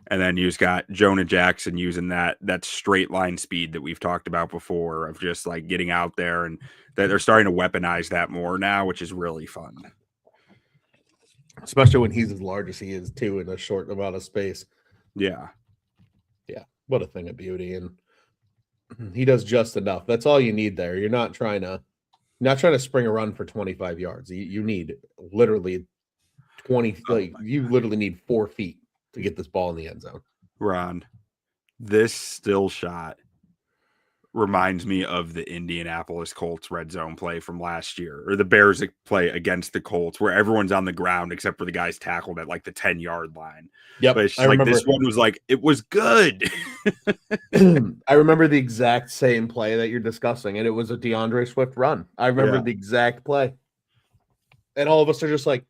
And then you just got Jonah Jackson using that straight line speed that we've talked about before of just like getting out there, and that they're starting to weaponize that more now, which is really fun. Especially when he's as large as he is too in a short amount of space. Yeah. Yeah. What a thing of beauty. And he does just enough. That's all you need there. You're not trying to spring a run for 25 yards. You need literally 20. Like you literally need 4 feet to get this ball in the end zone. Ron, this still shot reminds me of the Indianapolis Colts red zone play from last year, or the Bears play against the Colts, where everyone's on the ground except for the guys tackled at like the 10-yard line. Yep, but it's just like this one was like, it was good. I remember the exact same play that you're discussing, and it was a DeAndre Swift run. I remember the exact play, and all of us are just like,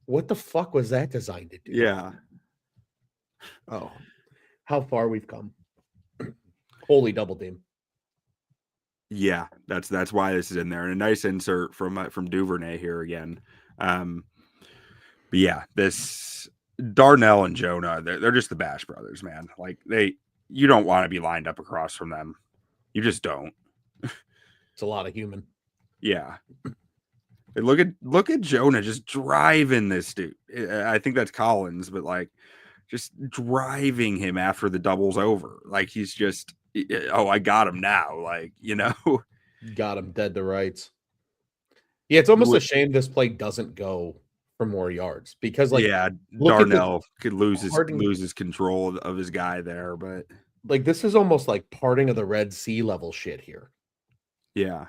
"What the fuck was that designed to do?" Yeah. Oh, how far we've come! Holy double team. Yeah, that's why this is in there. And a nice insert from Duvernay here again. But yeah, this Darnell and Jonah, they're just the Bash brothers, man. Like you don't want to be lined up across from them. You just don't. It's a lot of human. Yeah. And look at Jonah just driving this dude. I think that's Collins, but like just driving him after the double's over. Like he's just, oh, I got him now. Like, got him dead to rights. Yeah, it's almost a shame this play doesn't go for more yards because, like, Darnell could lose his control of his guy there, but like this is almost like parting of the Red Sea level shit here. Yeah.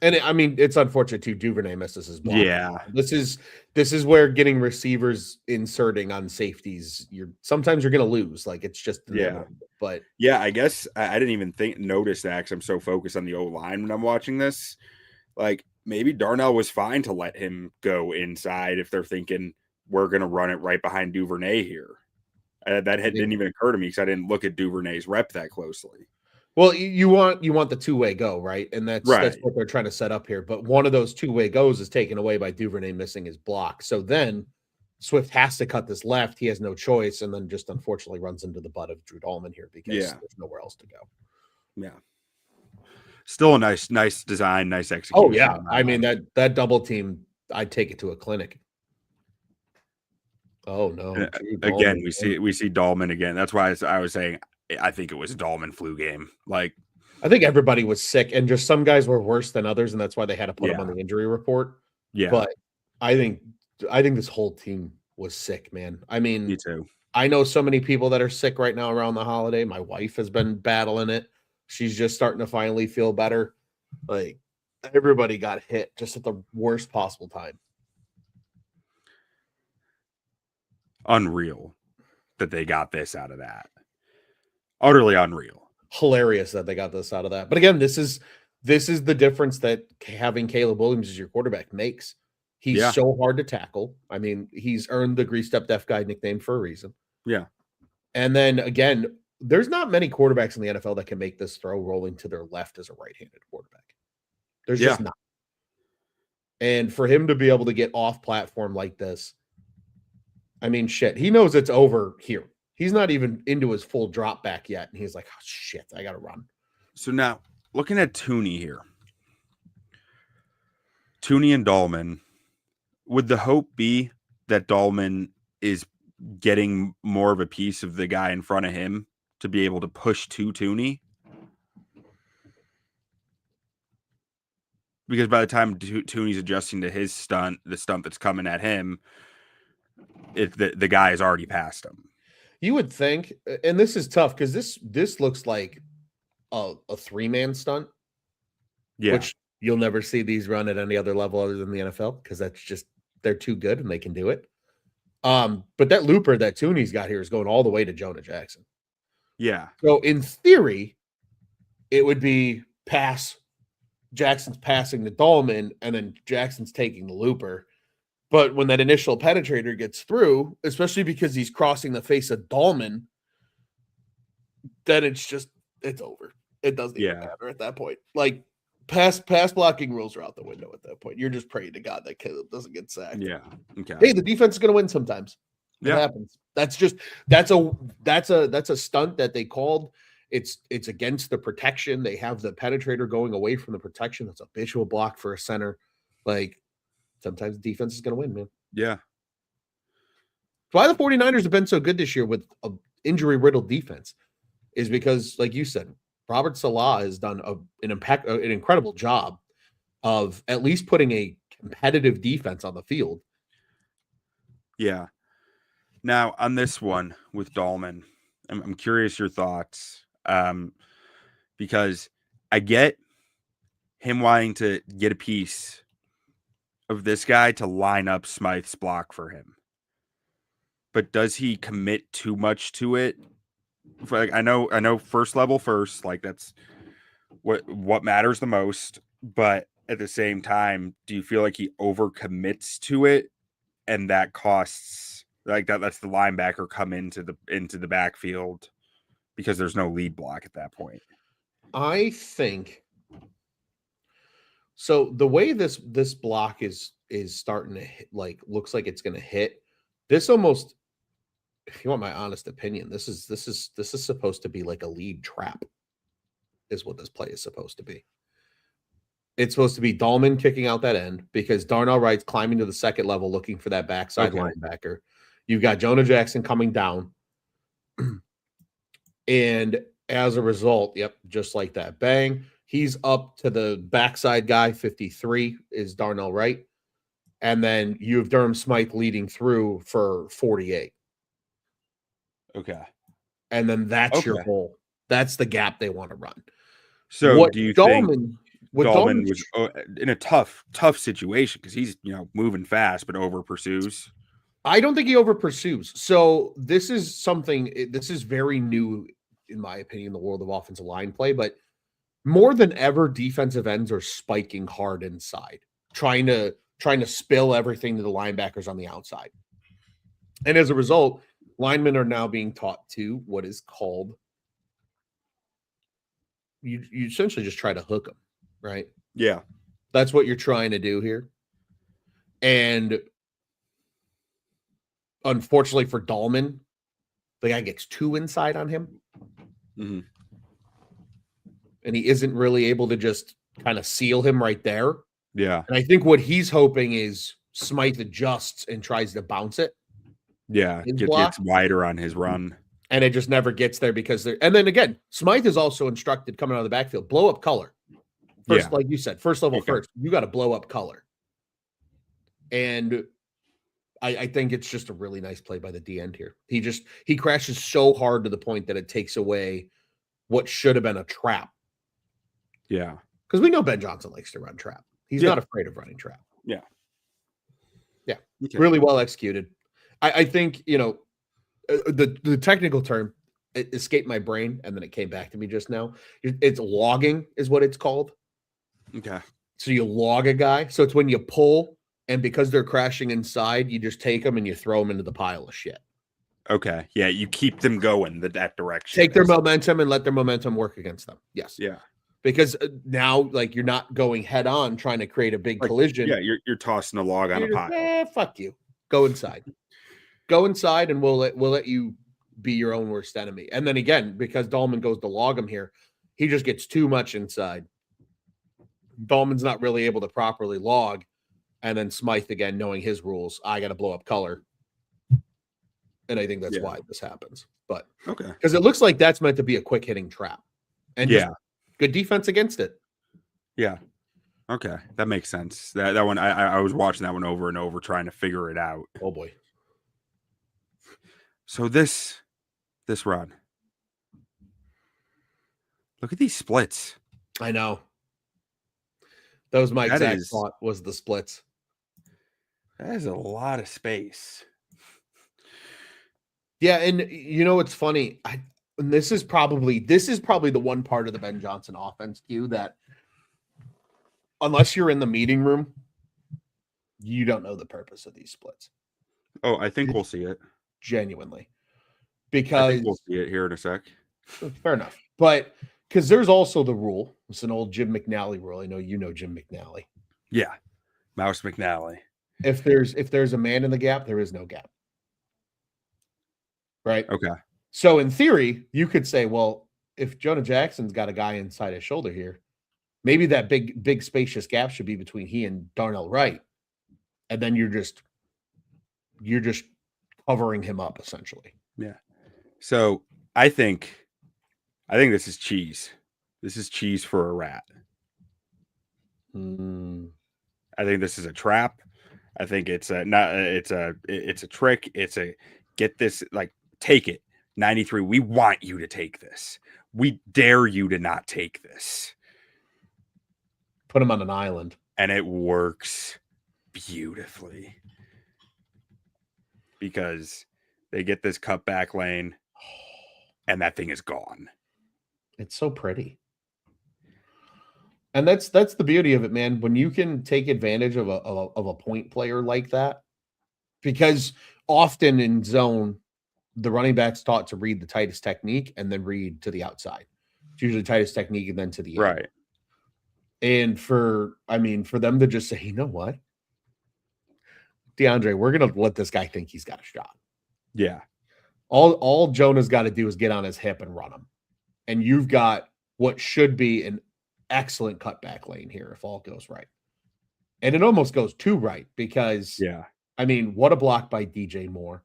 And I mean, it's unfortunate too. Duvernay misses his block. Yeah, this is where getting receivers inserting on safeties. Sometimes you're going to lose. Like it's just But yeah, I guess I didn't even notice that because I'm so focused on the O-line when I'm watching this. Like maybe Darnell was fine to let him go inside if they're thinking we're going to run it right behind Duvernay here. Didn't even occur to me because I didn't look at Duvernay's rep that closely. Well, you want the two-way go, right? And that's what they're trying to set up here. But one of those two-way goes is taken away by Duvernay missing his block. So then Swift has to cut this left. He has no choice, and then just unfortunately runs into the butt of Drew Dalman here because there's nowhere else to go. Yeah. Still a nice design, nice execution. Oh, yeah. I mean, that double team, I'd take it to a clinic. Oh, no. Again, we see Dalman again. That's why I was saying I think it was a Dalman flu game. Like, I think everybody was sick, and just some guys were worse than others, and that's why they had to put them on the injury report. Yeah, but I think this whole team was sick, man. I mean, me too. I know so many people that are sick right now around the holiday. My wife has been battling it. She's just starting to finally feel better. Like everybody got hit just at the worst possible time. Unreal that they got this out of that. Utterly unreal. Hilarious that they got this out of that. But again, this is the difference that having Caleb Williams as your quarterback makes. He's so hard to tackle. I mean, he's earned the greased up deaf guy nickname for a reason. Yeah. And then again, there's not many quarterbacks in the NFL that can make this throw rolling to their left as a right-handed quarterback. There's just not. And for him to be able to get off platform like this, I mean, shit, he knows it's over here. He's not even into his full drop back yet. And he's like, oh, shit, I got to run. So now looking at Thuney here, Thuney and Dalman, would the hope be that Dalman is getting more of a piece of the guy in front of him to be able to push to Thuney? Because by the time Thuney's adjusting to his stunt, the stunt that's coming at him, the guy is already past him. You would think, and this is tough because this looks like a 3-man stunt. Yeah. Which you'll never see these run at any other level other than the NFL because that's just they're too good and they can do it. But that looper that Thuney's got here is going all the way to Jonah Jackson. Yeah. So in theory, it would be pass. Jackson's passing to Dalman, and then Jackson's taking the looper. But when that initial penetrator gets through, especially because he's crossing the face of Dalman, then it's over. It doesn't even matter at that point. Like pass blocking rules are out the window at that point. You're just praying to God that Caleb doesn't get sacked. Yeah. Okay. Hey, the defense is going to win sometimes. It happens. That's a stunt that they called. It's against the protection. They have the penetrator going away from the protection. That's a visual block for a center. Like sometimes the defense is going to win, man. Yeah. Why the 49ers have been so good this year with an injury-riddled defense is because, like you said, Robert Salah has done an incredible job of at least putting a competitive defense on the field. Yeah. Now on this one with Dalman, I'm curious your thoughts. Because I get him wanting to get a piece of this guy to line up Smythe's block for him. But does he commit too much to it? Like I know first level first, like that's what matters the most, but at the same time, do you feel like he overcommits to it and that costs like that lets the linebacker come into the backfield because there's no lead block at that point? I think so. The way this block is starting to hit, like looks like it's going to hit. This almost, if you want my honest opinion, this is supposed to be like a lead trap. Is what this play is supposed to be. It's supposed to be Dalman kicking out that end because Darnell Wright's climbing to the second level looking for that backside linebacker. You've got Jonah Jackson coming down. And as a result, yep, just like that, bang, he's up to the backside guy, 53 is Darnell Wright. And then you have Durham Smythe leading through for 48. Okay. And then that's your hole. That's the gap they want to run. So do you think Dalman was in a tough situation because he's moving fast but over pursues? I don't think he over pursues. So this is very new in my opinion in the world of offensive line play, but more than ever defensive ends are spiking hard inside, trying to spill everything to the linebackers on the outside. And as a result, linemen are now being taught to what is called you essentially just try to hook them, right? Yeah. That's what you're trying to do here. And unfortunately for Dalman, the guy gets too inside on him. Mm-hmm. And he isn't really able to just kind of seal him right there. Yeah. And I think what he's hoping is Smythe adjusts and tries to bounce it. Yeah. Gets wider on his run. And it just never gets there because and then again, Smythe is also instructed coming out of the backfield, blow up color. First, like you said, first level first, you got to blow up color. And I think it's just a really nice play by the D end here. He crashes so hard to the point that it takes away what should have been a trap. Yeah. Because we know Ben Johnson likes to run trap. He's not afraid of running trap. Yeah. Yeah. Okay. Really well executed. I think, the technical term it escaped my brain and then it came back to me just now. It's logging is what it's called. Okay. So you log a guy. So it's when you pull and because they're crashing inside, you just take them and you throw them into the pile of shit. Okay. Yeah. You keep them going that direction. Take their momentum and let their momentum work against them. Yes. Yeah. Because now, like, you're not going head on trying to create a big collision. Yeah. You're tossing a log on a pile. Fuck you. Go inside. Go inside and we'll let you be your own worst enemy. And then again, because Dalman goes to log him here, he just gets too much inside. Dalman's not really able to properly log. And then Smythe, again, knowing his rules, I got to blow up color. And I think that's why this happens. But because it looks like that's meant to be a quick hitting trap. And good defense against it. Yeah. Okay. That makes sense. That one, I was watching that one over and over trying to figure it out. Oh boy. So this run. Look at these splits. I know. That was my exact thought was the splits. That is a lot of space. Yeah, and it's funny. This is probably the one part of the Ben Johnson offense, Q, that unless you're in the meeting room, you don't know the purpose of these splits. Oh, I think we'll see it. Genuinely. Because I think we'll see it here in a sec. Fair enough. But because there's also the rule. It's an old Jim McNally rule. I know you know Jim McNally. Yeah. Mouse McNally. If there's a man in the gap, there is no gap. Right? Okay. So in theory, you could say, well, if Jonah Jackson's got a guy inside his shoulder here, maybe that big spacious gap should be between he and Darnell Wright. And then you're just covering him up essentially. Yeah. So I think this is cheese. This is cheese for a rat. I think this is a trap. I think it's a not it's a trick. It's a get this, like, take it. 93. We want you to take this. We dare you to not take this. Put him on an island. And it works beautifully because they get this cutback lane and that thing is gone. It's so pretty. And that's the beauty of it, man. When you can take advantage of a point player like that, because often in zone, the running back's taught to read the tightest technique and then read to the outside. It's usually tightest technique and then to the end. Right. And for them to just say, you know what, DeAndre, we're gonna let this guy think he's got a shot. Yeah. All Jonah's got to do is get on his hip and run him, and you've got what should be an excellent cutback lane here if all goes right. And it almost goes too right because, what a block by DJ Moore.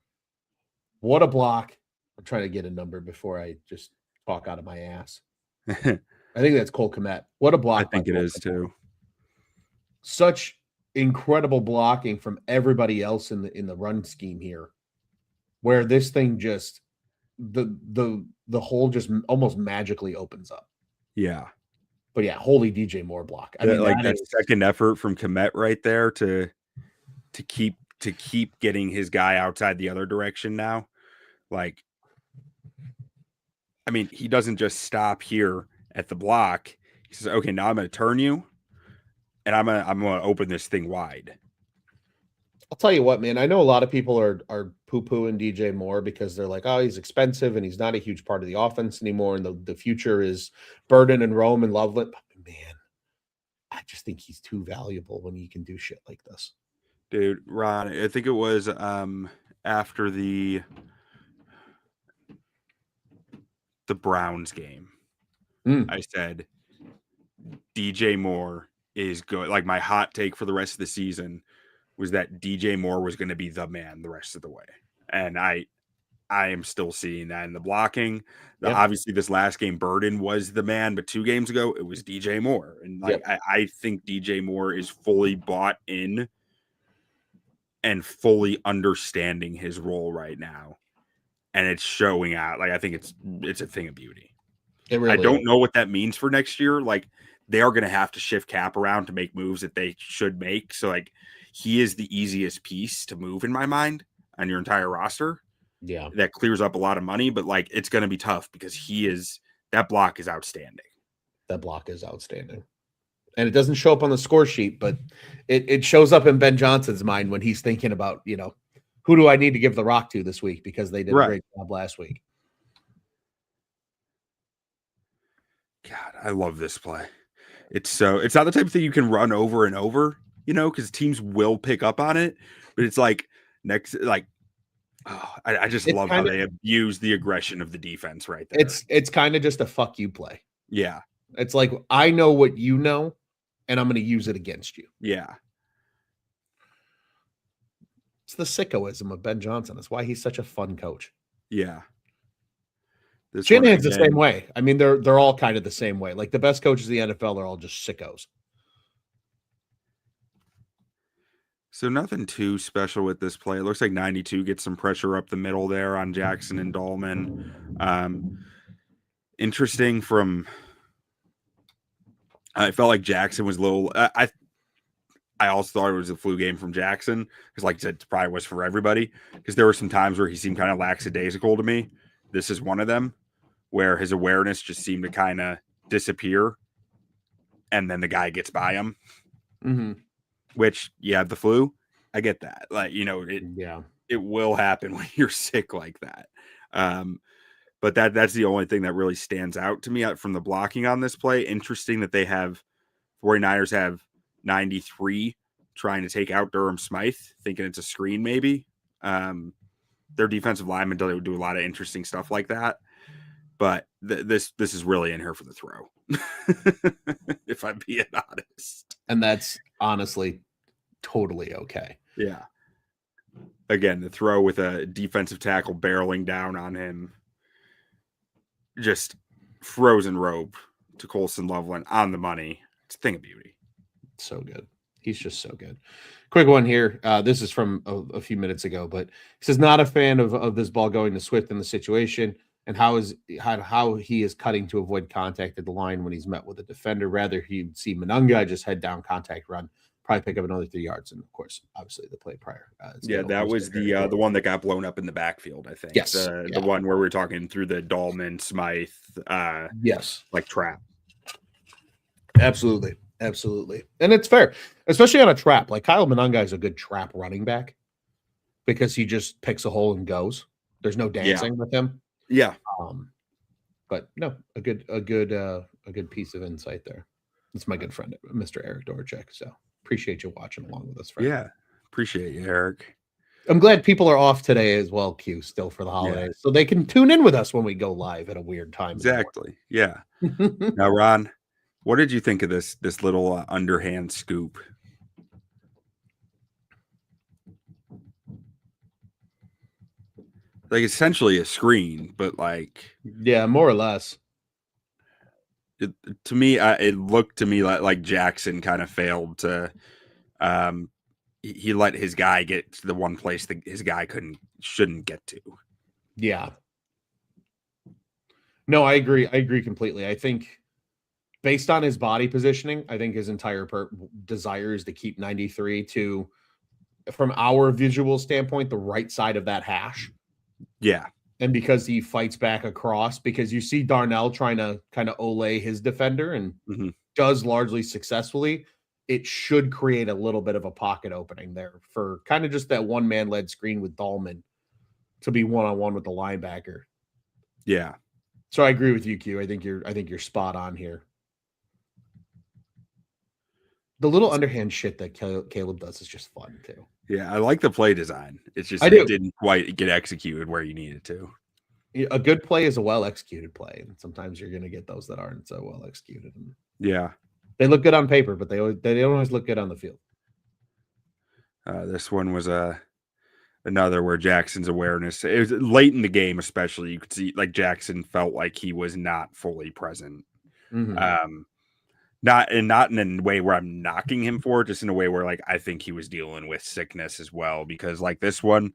What a block. I'm trying to get a number before I just talk out of my ass. I think that's Cole Kmet. What a block. I think it is too. Such incredible blocking from everybody else in the run scheme here, where this thing just the hole just almost magically opens up. Yeah. But yeah, holy DJ Moore block. I mean, like that second effort from Kmet right there to keep getting his guy outside the other direction now. Like, I mean, he doesn't just stop here at the block. He says, okay, now I'm going to turn you and I'm going to open this thing wide. I'll tell you what, man, I know a lot of people are poo-pooing DJ Moore because they're like, oh, he's expensive and he's not a huge part of the offense anymore. And the future is Burden and Rome and Loveland. But man, I just think he's too valuable when he can do shit like this. Dude, Ron, I think it was after the Browns game. I said DJ Moore is good. Like, my hot take for the rest of the season was that DJ Moore was going to be the man the rest of the way. And I am still seeing that in the blocking. Obviously, this last game, Burden was the man, but 2 games ago, it was DJ Moore. And I think DJ Moore is fully bought in and fully understanding his role right now. And it's showing out. Like, I think it's a thing of beauty. I don't know what that means for next year. Like, they are going to have to shift cap around to make moves that they should make. So, like, he is the easiest piece to move in my mind on your entire roster. Yeah. That clears up a lot of money, but like, it's going to be tough because that block is outstanding. That block is outstanding. And it doesn't show up on the score sheet, but it shows up in Ben Johnson's mind when he's thinking about, who do I need to give the rock to this week because they did a great job last week. God, I love this play. It's not the type of thing you can run over and over, because teams will pick up on it. But it's like I just love how they abuse the aggression of the defense right there. It's kind of just a fuck you play. Yeah. It's like, I know what you know, and I'm going to use it against you. Yeah. It's the sickoism of Ben Johnson. That's why he's such a fun coach. Yeah. Shanahan's the same way. I mean, they're all kind of the same way. Like, the best coaches in the NFL are all just sickos. So nothing too special with this play. It looks like 92 gets some pressure up the middle there on Jackson and Dalman. Interesting I felt like Jackson was a little I also thought it was a flu game from Jackson because, like I said, it probably was for everybody because there were some times where he seemed kind of lackadaisical to me. This is one of them where his awareness just seemed to kind of disappear and then the guy gets by him. Mm-hmm. Which, you have the flu. I get that. Like, it will happen when you're sick like that. But that's the only thing that really stands out to me from the blocking on this play. Interesting that 49ers have 93 trying to take out Durham Smythe, thinking it's a screen maybe. Their defensive linemen do a lot of interesting stuff like that. But this is really in here for the throw, if I'm being honest. And that's honestly totally okay. Yeah. Again, the throw with a defensive tackle barreling down on him. Just frozen rope to Colson Loveland on the money. It's a thing of beauty. So good. He's just so good. Quick one here. This is from a few minutes ago, but he says not a fan of this ball going to Swift in the situation and how he is cutting to avoid contact at the line when he's met with a defender. Rather, he'd see Monunga just head down, contact run, probably pick up another 3 yards. And of course, obviously the play prior. Yeah, that was the one that got blown up in the backfield, I think. Yes. The one where we were talking through the Dalman, Smythe, yes, like trap. Absolutely. Absolutely. And it's fair, especially on a trap. Like Kyle Monunga is a good trap running back because he just picks a hole and goes. There's no dancing with him. Yeah. But no, a good piece of insight there. It's my good friend, Mr. Eric Dorchek. So appreciate you watching along with us, friend. Yeah. Appreciate you, Eric. I'm glad people are off today as well, Q, still for the holidays. So they can tune in with us when we go live at a weird time. Exactly. Yeah. Now, Ron, what did you think of this little underhand scoop? Like essentially a screen, but like more or less. To me, it looked to me like Jackson kind of failed to. He let his guy get to the one place that his guy shouldn't get to. Yeah. No, I agree. I agree completely. I think based on his body positioning, I think his entire desire is to keep 93 to, from our visual standpoint, the right side of that hash. Yeah. And because he fights back across, because you see Darnell trying to kind of olay his defender and does largely successfully, it should create a little bit of a pocket opening there for kind of just that one-man led screen with Dalman to be one-on-one with the linebacker. Yeah. So I agree with you, Q. I think you're spot on here. The little underhand shit that Caleb does is just fun too. Yeah, I like the play design. It's just it didn't quite get executed where you needed to. A good play is a well-executed play, and sometimes you're going to get those that aren't so well-executed. Yeah, they look good on paper, but they don't always look good on the field. This one was another where Jackson's awareness. It was late in the game, especially. You could see like Jackson felt like he was not fully present. Not in a way where I'm knocking him for it, just in a way where like I think he was dealing with sickness as well. Because like this one,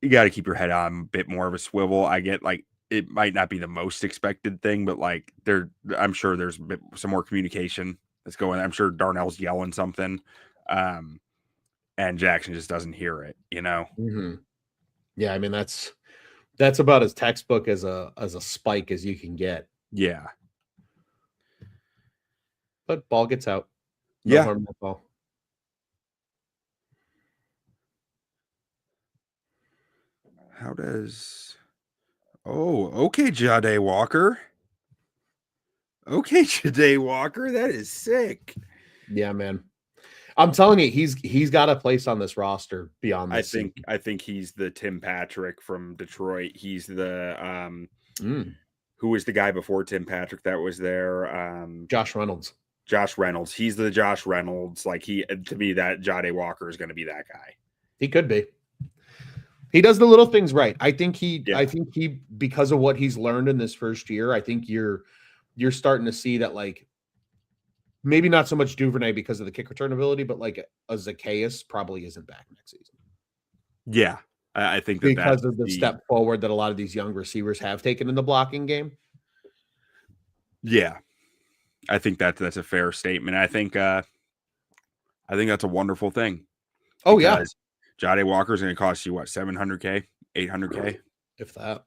you got to keep your head on a bit more of a swivel. I get like it might not be the most expected thing, but like I'm sure there's some more communication that's going. I'm sure Darnell's yelling something, and Jackson just doesn't hear it. You know? Yeah, I mean that's about as textbook as a spike as you can get. Yeah. But ball gets out. No harm, no foul. How does? Oh, okay, Jade Walker. Okay, Jade Walker, that is sick. Yeah, man. I'm telling you, he's got a place on this roster beyond this. I think he's the Tim Patrick from Detroit. He's the who was the guy before Tim Patrick that was there? Josh Reynolds. He's the Josh Reynolds. Like to me, that Jade Walker is going to be that guy. He could be. He does the little things right. I think he, because of what he's learned in this first year, I think you're starting to see that, like, maybe not so much Duvernay because of the kick return ability, but like a Zacchaeus probably isn't back next season. Yeah. I think because of the step forward that a lot of these young receivers have taken in the blocking game. Yeah. I think that's a fair statement. I think that's a wonderful thing. Oh yeah, Jade Walker is going to cost you what, $700K, $800K, if that.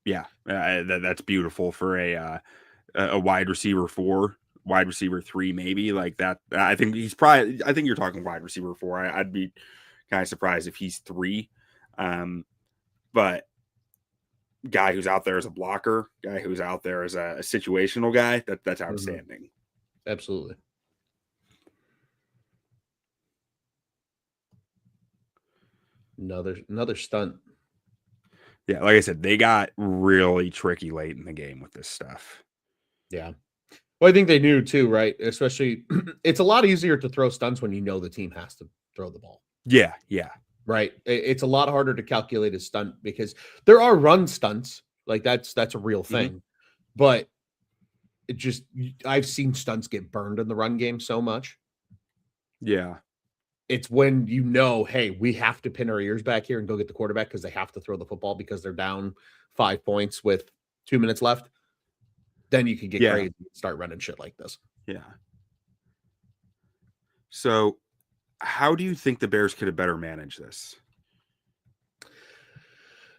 Yeah, that's beautiful for a wide receiver 4, wide receiver 3, maybe like that. I think he's probably. I think you're talking wide receiver 4. I'd be kind of surprised if he's 3, but. Guy who's out there as a blocker, guy who's out there as a situational guy, that's outstanding. Absolutely. Another stunt. Yeah, like I said, they got really tricky late in the game with this stuff. Yeah. Well, I think they knew too, right? Especially, it's a lot easier to throw stunts when you know the team has to throw the ball. Yeah. Right. It's a lot harder to calculate a stunt because there are run stunts. Like that's a real thing. But it just, I've seen stunts get burned in the run game so much Yeah. It's when you know, hey, we have to pin our ears back here and go get the quarterback because they have to throw the football because they're down 5 points with 2 minutes left. Then you can get Yeah. crazy and start running shit like this. Yeah. So, how do you think the Bears could have better managed this? I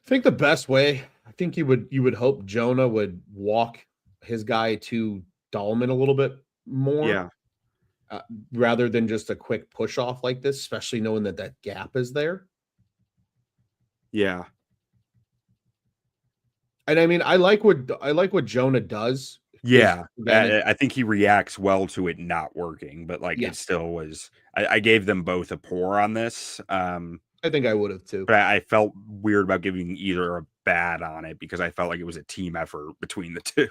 think the best way, I think you would hope Jonah would walk his guy to Dalman a little bit more. Yeah. Rather than just a quick push off like this, especially knowing that that gap is there. Yeah. And I mean, I like what Jonah does. Yeah. Again, I think he reacts well to it not working, but like it still was. I gave them both a pour on this. I think I would have too. But I felt weird about giving either a bad on it because I felt like it was a team effort between the two.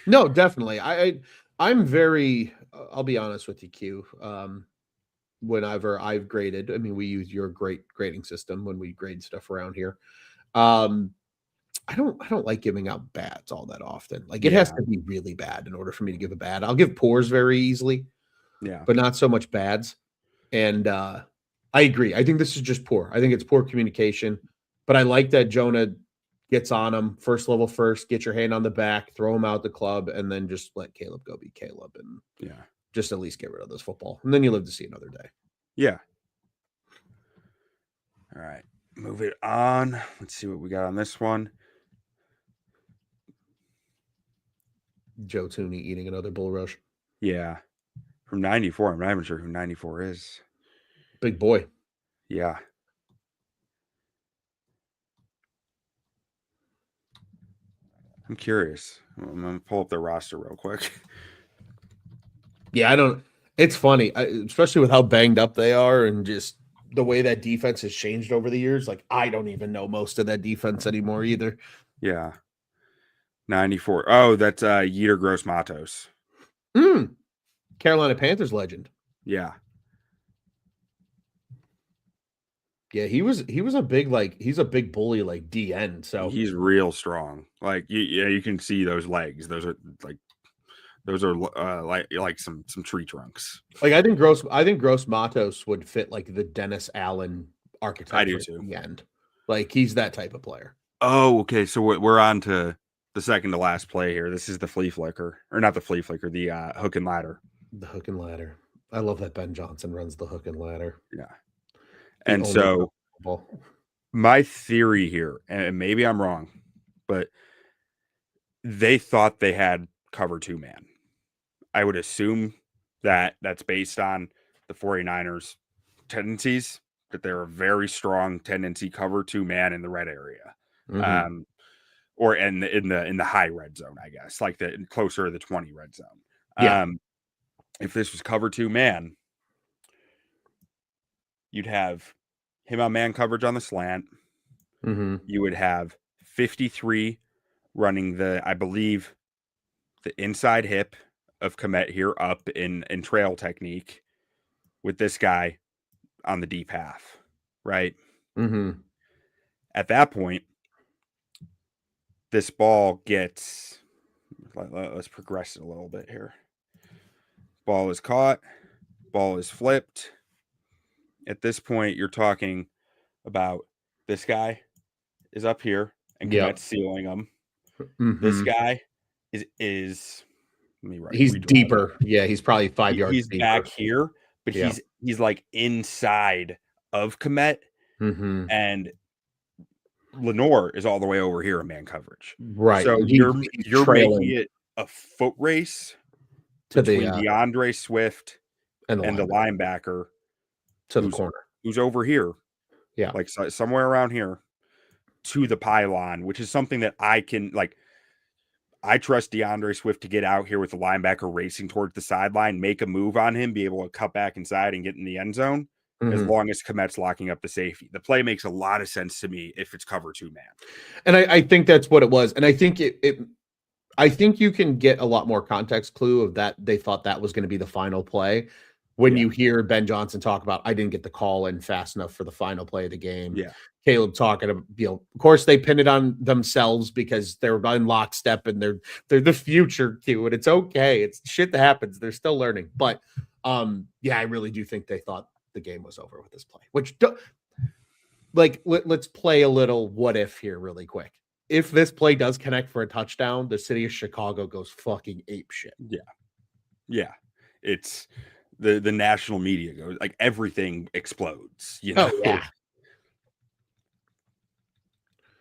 No, definitely. I'm very. I'll be honest with you, Q. Whenever I've graded, I mean, we use your great grading system when we grade stuff around here. I don't like giving out bads all that often. Like it has to be really bad in order for me to give a bad. I'll give pours very easily, but not so much bads. And I agree. I think this is just poor. I think it's poor communication. But I like that Jonah gets on him first level first, get your hand on the back, throw him out the club, and then just let Caleb go be Caleb and just at least get rid of this football. And then you live to see another day. Yeah. All right. Move it on. Let's see what we got on this one. Joe Thuney eating another bull rush. Yeah. From 94. I'm not even sure who 94 is. Big boy. Yeah. I'm curious. I'm going to pull up their roster real quick. Yeah, it's funny, especially with how banged up they are and just the way that defense has changed over the years. Like, I don't even know most of that defense anymore either. Yeah. 94. Oh, that's Yetur Gross-Matos. Carolina Panthers legend. Yeah. Yeah, he was a big, like, he's a big bully, like DN. So he's real strong. Like you can see those legs. Those are like some tree trunks. Like I think Gross-Matos would fit like the Dennis Allen archetype. I do too. The end. Like he's that type of player. Oh, okay. So we're on to the second to last play here. This is the flea flicker, or not the flea flicker, the hook and ladder. The hook and ladder. I love that Ben Johnson runs the hook and ladder. Yeah. And so my theory here, and maybe I'm wrong, but they thought they had cover 2 man. I would assume that that's based on the 49ers tendencies, that they're a very strong tendency cover 2 man in the red area. Mm-hmm. Or in the high red zone, I guess, like the closer to the 20 red zone. Yeah. If this was cover 2 man, you'd have him on man coverage on the slant. Mm-hmm. You would have 53 running I believe, the inside hip of Kmet here up in trail technique with this guy on the deep half, right? Mm-hmm. At that point, this ball gets, let's progress it a little bit here. Ball is caught, ball is flipped. At this point, you're talking about this guy is up here and Kmet's sealing him. Mm-hmm. This guy is let me write. He's deeper. Yeah, he's probably 5 yards he's deeper. Back here, but he's like inside of Kmet, and Lenore is all the way over here in man coverage. Right. So you're making it a foot race to between DeAndre Swift and the linebacker to the corner, who's over here. Yeah, like somewhere around here to the pylon, which is something that I can like. I trust DeAndre Swift to get out here with the linebacker racing towards the sideline, make a move on him, be able to cut back inside and get in the end zone, as long as Kmet's locking up the safety. The play makes a lot of sense to me if it's cover 2 man. And I think that's what it was. And I think I think you can get a lot more context clue of that. They thought that was going to be the final play. When you hear Ben Johnson talk about, I didn't get the call in fast enough for the final play of the game. Yeah. Caleb talking about, of course they pin it on themselves because they're in lockstep and they're the future too. And it's okay. It's shit that happens. They're still learning. But Yeah, I really do think they thought the game was over with this play. Which, let's play a little what if here really quick. If this play does connect for a touchdown, the city of Chicago goes fucking ape shit. Yeah. It's the national media goes like everything explodes, Oh yeah.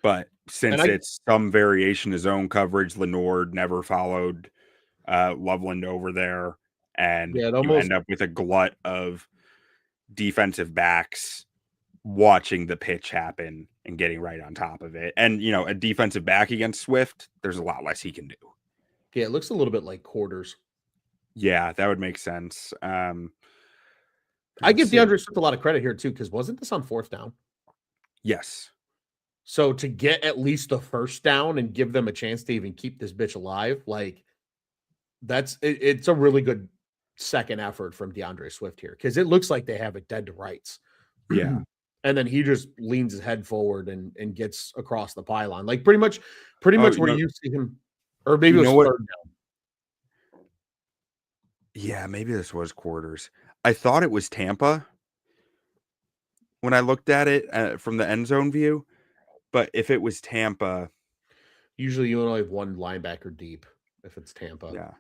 But since it's some variation of zone coverage, Lenore never followed Loveland over there, and you end up with a glut of defensive backs watching the pitch happen and getting right on top of it. And a defensive back against Swift, there's a lot less he can do. Yeah, it looks a little bit like quarters. Yeah, that would make sense. I give DeAndre Swift a lot of credit here too, because wasn't this on 4th down? Yes. So to get at least the first down and give them a chance to even keep this bitch alive, like it's a really good second effort from DeAndre Swift here, because it looks like they have it dead to rights. Yeah. And then he just leans his head forward and gets across the pylon, like pretty much where you see him, or maybe it was 3rd down. Yeah, maybe this was quarters. I thought it was Tampa when I looked at it from the end zone view, but if it was Tampa, usually you only have one linebacker deep if it's Tampa. Yeah.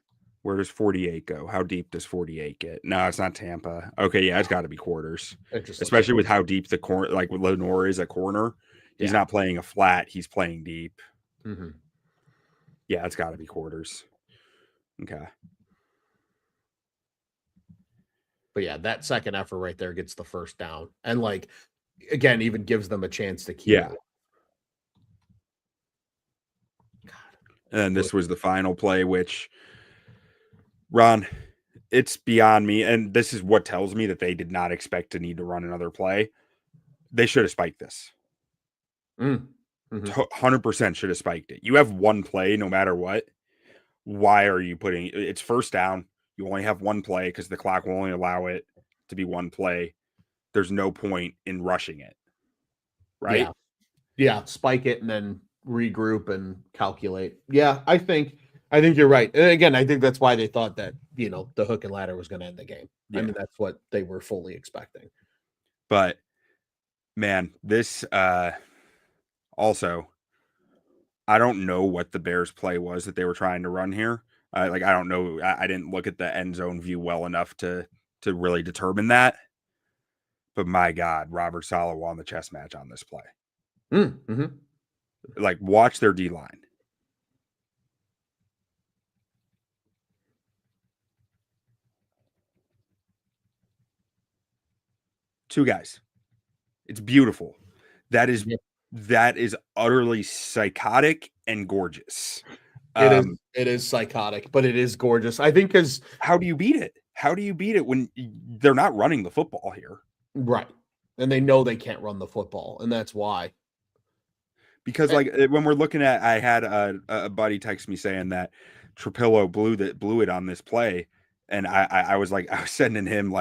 Where does 48 go? How deep does 48 get? No, it's not Tampa. Okay, yeah, it's got to be quarters. Especially with how deep the corner, like with Lenore is a corner. He's not playing a flat. He's playing deep. Mm-hmm. Yeah, it's got to be quarters. Okay. But yeah, that second effort right there gets the first down. And again, even gives them a chance to keep it. God. And this was the final play, which, Ron, it's beyond me. And this is what tells me that they did not expect to need to run another play. They should have spiked this. 100% should have spiked it. You have one play no matter what. Why are you putting it's first down? You only have one play because the clock will only allow it to be one play. There's no point in rushing it. Right? Yeah. Spike it and then regroup and calculate. Yeah, I think you're right. And again, I think that's why they thought that, the hook and ladder was going to end the game. Yeah. I mean, that's what they were fully expecting. But man, this also, I don't know what the Bears play was that they were trying to run here. I don't know. I didn't look at the end zone view well enough to really determine that. But my God, Robert Saleh won the chess match on this play. Mm-hmm. Watch their D line. Two guys. It's beautiful. That is utterly psychotic and gorgeous. It is psychotic, but it is gorgeous. I think because how do you beat it? How do you beat it when they're not running the football here? Right. And they know they can't run the football, and that's why. Because when we're looking at, I had a buddy text me saying that Trapilo blew it on this play. And I was sending him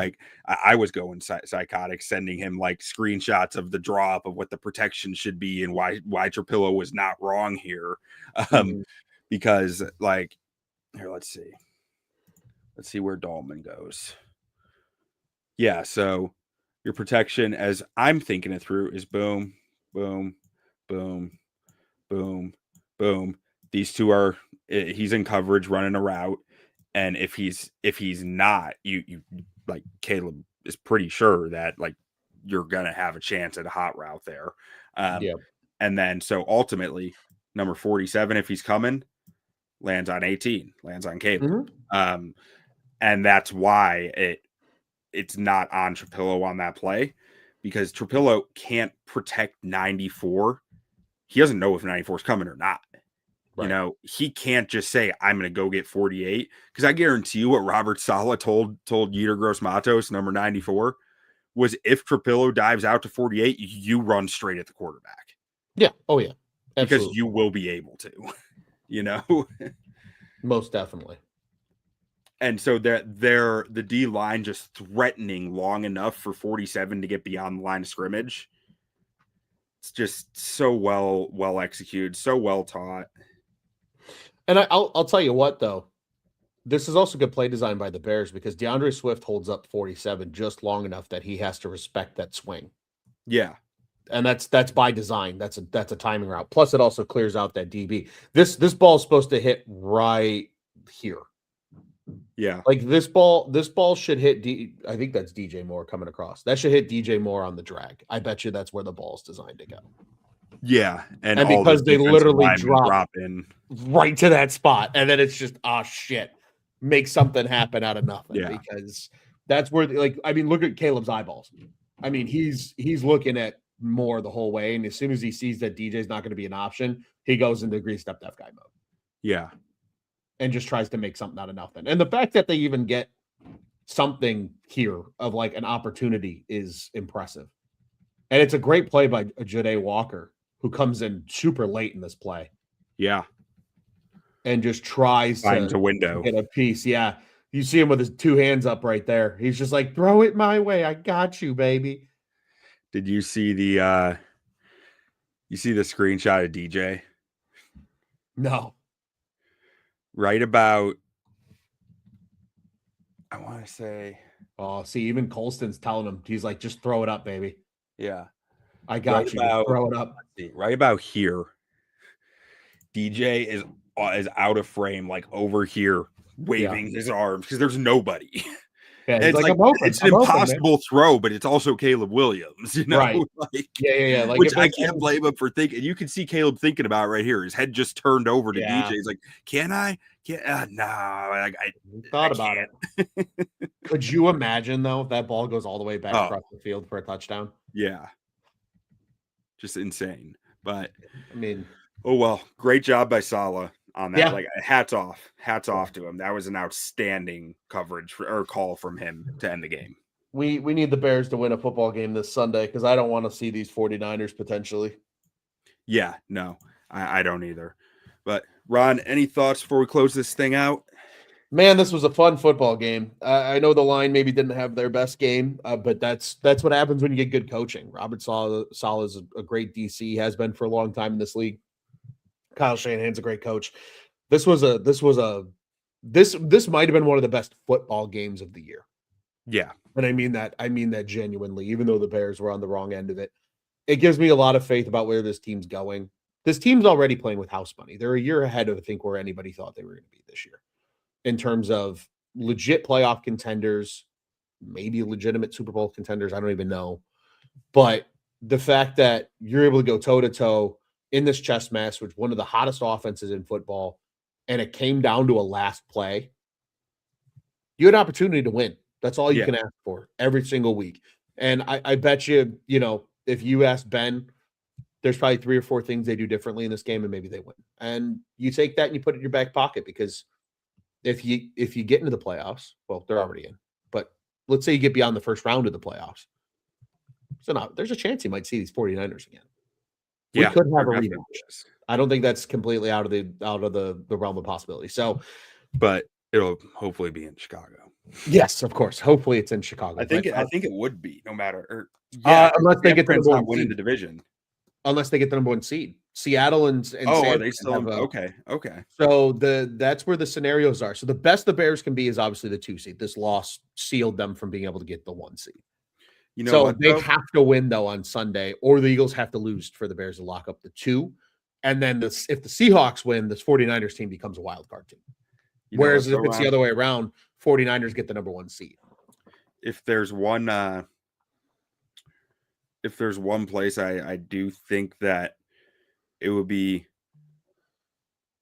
I was going psychotic, sending him screenshots of the draw up of what the protection should be and why Trapilo was not wrong here. Because here, let's see where Dalman goes. Yeah, so your protection, as I'm thinking it through, is boom, boom, boom, boom, boom. These two are he's in coverage running a route. And if he's not, you Caleb is pretty sure that you're gonna have a chance at a hot route there. And then so ultimately, number 47, if he's coming, lands on 18, lands on Caleb. And that's why it's not on Trapilo on that play, because Trapilo can't protect 94. He doesn't know if 94 is coming or not. Right. He can't just say, I'm going to go get 48. Because I guarantee you what Robert Saleh told Yetur Gross-Matos, number 94, was if Trapilo dives out to 48, you run straight at the quarterback. Yeah. Oh, yeah. Absolutely. Because you will be able to, Most definitely. And so the D line just threatening long enough for 47 to get beyond the line of scrimmage. It's just so well executed, so well taught. And I'll tell you what, though, This is also good play design by the Bears because DeAndre Swift holds up 47 just long enough that he has to respect that swing. Yeah. And that's by design. That's a timing route. Plus, it also clears out that DB. This ball is supposed to hit right here. Yeah. Like this ball should hit I think that's DJ Moore coming across. That should hit DJ Moore on the drag. I bet you that's where the ball is designed to go. Yeah. And And all because the they literally drop in right to that spot, and then it's just shit. Make something happen out of nothing. Yeah. Because that's where look at Caleb's eyeballs. I mean, he's looking at Moore the whole way, and as soon as he sees that DJ's not going to be an option, he goes into greased up deaf guy mode. Yeah. And just tries to make something out of nothing. And the fact that they even get something here of like an opportunity is impressive. And it's a great play by Jade Walker, who comes in super late in this play. Yeah. And just tries to window. Get a piece. Yeah. You see him with his two hands up right there. He's just like, throw it my way. I got you, baby. Did you see the screenshot of DJ? No. Right about, I want to say. Oh, see, even Colston's telling him, he's like, just throw it up, baby. Yeah. I got you. Throw it up. Right about here. DJ is out of frame, like over here, waving his arms because there's nobody. Yeah, it's like it's an impossible throw, but it's also Caleb Williams, you know? Right. Like, yeah. Like, which I can't blame him for thinking. You can see Caleb thinking about it right here. His head just turned over to DJ. He's like, "Can I? No." I thought about it. Could you imagine though if that ball goes all the way back across the field for a touchdown? Yeah, just insane. But I mean, oh well, great job by Saleh on that. Yeah. Like hats off to him. That was an outstanding coverage or call from him to end the game. We need the Bears to win a football game this Sunday because I don't want to see these 49ers potentially. Yeah, no, I don't either. But Ron, any thoughts before we close this thing out? Man, this was a fun football game. I know the line maybe didn't have their best game, but that's what happens when you get good coaching. Robert Saleh is a great DC. He has been for a long time in this league. Kyle Shanahan's a great coach. This might have been one of the best football games of the year. Yeah. And I mean that genuinely, even though the Bears were on the wrong end of it. It gives me a lot of faith about where this team's going. This team's already playing with house money. They're a year ahead of, I think, where anybody thought they were going to be this year in terms of legit playoff contenders, maybe legitimate Super Bowl contenders. I don't even know. But the fact that you're able to go toe-to-toe in this chess match with one of the hottest offenses in football, and it came down to a last play, you had an opportunity to win. That's all you can ask for every single week. And I bet you, if you ask Ben, there's probably 3 or 4 things they do differently in this game, and maybe they win. And you take that and you put it in your back pocket because if you get into the playoffs, well, they're already in. But let's say you get beyond the first round of the playoffs. So now there's a chance you might see these 49ers again. We could have a rematch. I don't think that's completely out of the realm of possibility. So, but it'll hopefully be in Chicago. Yes, of course. Hopefully it's in Chicago. I think it would be no matter. Unless they get the number one winning the division. Unless they get the number 1 seed. Seattle and are they still okay? So that's where the scenarios are. So the best the Bears can be is obviously the 2 seed. This loss sealed them from being able to get the 1 seed. They have to win though on Sunday, or the Eagles have to lose for the Bears to lock up the 2. And then if the Seahawks win, this 49ers team becomes a wild card team. Whereas if it's the other way around, 49ers get the number 1 seed. If there's one place I do think that it would be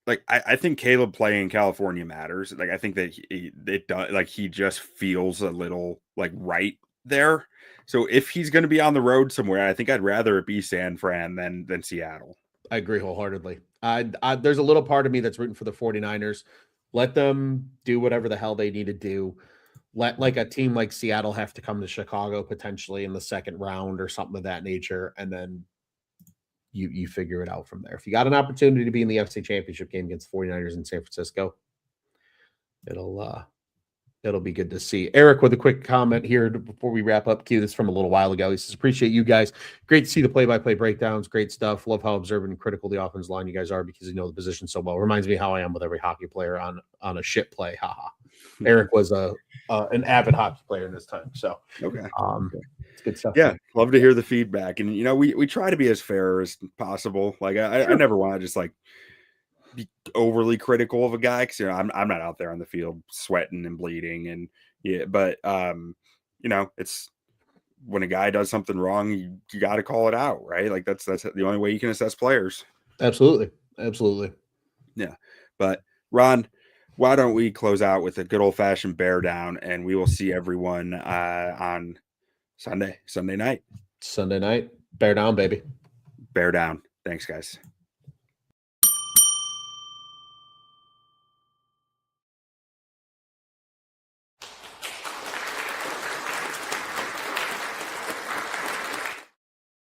like I think Caleb playing in California matters. Like I think that it does, like he just feels a little like right there. So if he's going to be on the road somewhere, I think I'd rather it be San Fran than Seattle. I agree wholeheartedly. There's a little part of me that's rooting for the 49ers. Let them do whatever the hell they need to do. Let like a team like Seattle have to come to Chicago potentially in the second round or something of that nature. And then you figure it out from there. If you got an opportunity to be in the NFC Championship game against the 49ers in San Francisco, it'll It'll be good to see. Eric with a quick comment here before we wrap up. Q, this is from a little while ago. He says, appreciate you guys. Great to see the play-by-play breakdowns. Great stuff. Love how observant and critical the offense line you guys are because you know the position so well. Reminds me how I am with every hockey player on a shit play. Haha. Eric was an avid hockey player in this time. So Okay. It's good stuff. Yeah, love to hear the feedback. And we try to be as fair as possible. Like I never want to just like be overly critical of a guy because I'm not out there on the field sweating and bleeding and but it's when a guy does something wrong, you got to call it out, right? Like that's the only way you can assess players. Absolutely. Yeah, but Ron, why don't we close out with a good old fashioned bear down, and we will see everyone on Sunday night. Bear down, baby. Bear down. Thanks, guys.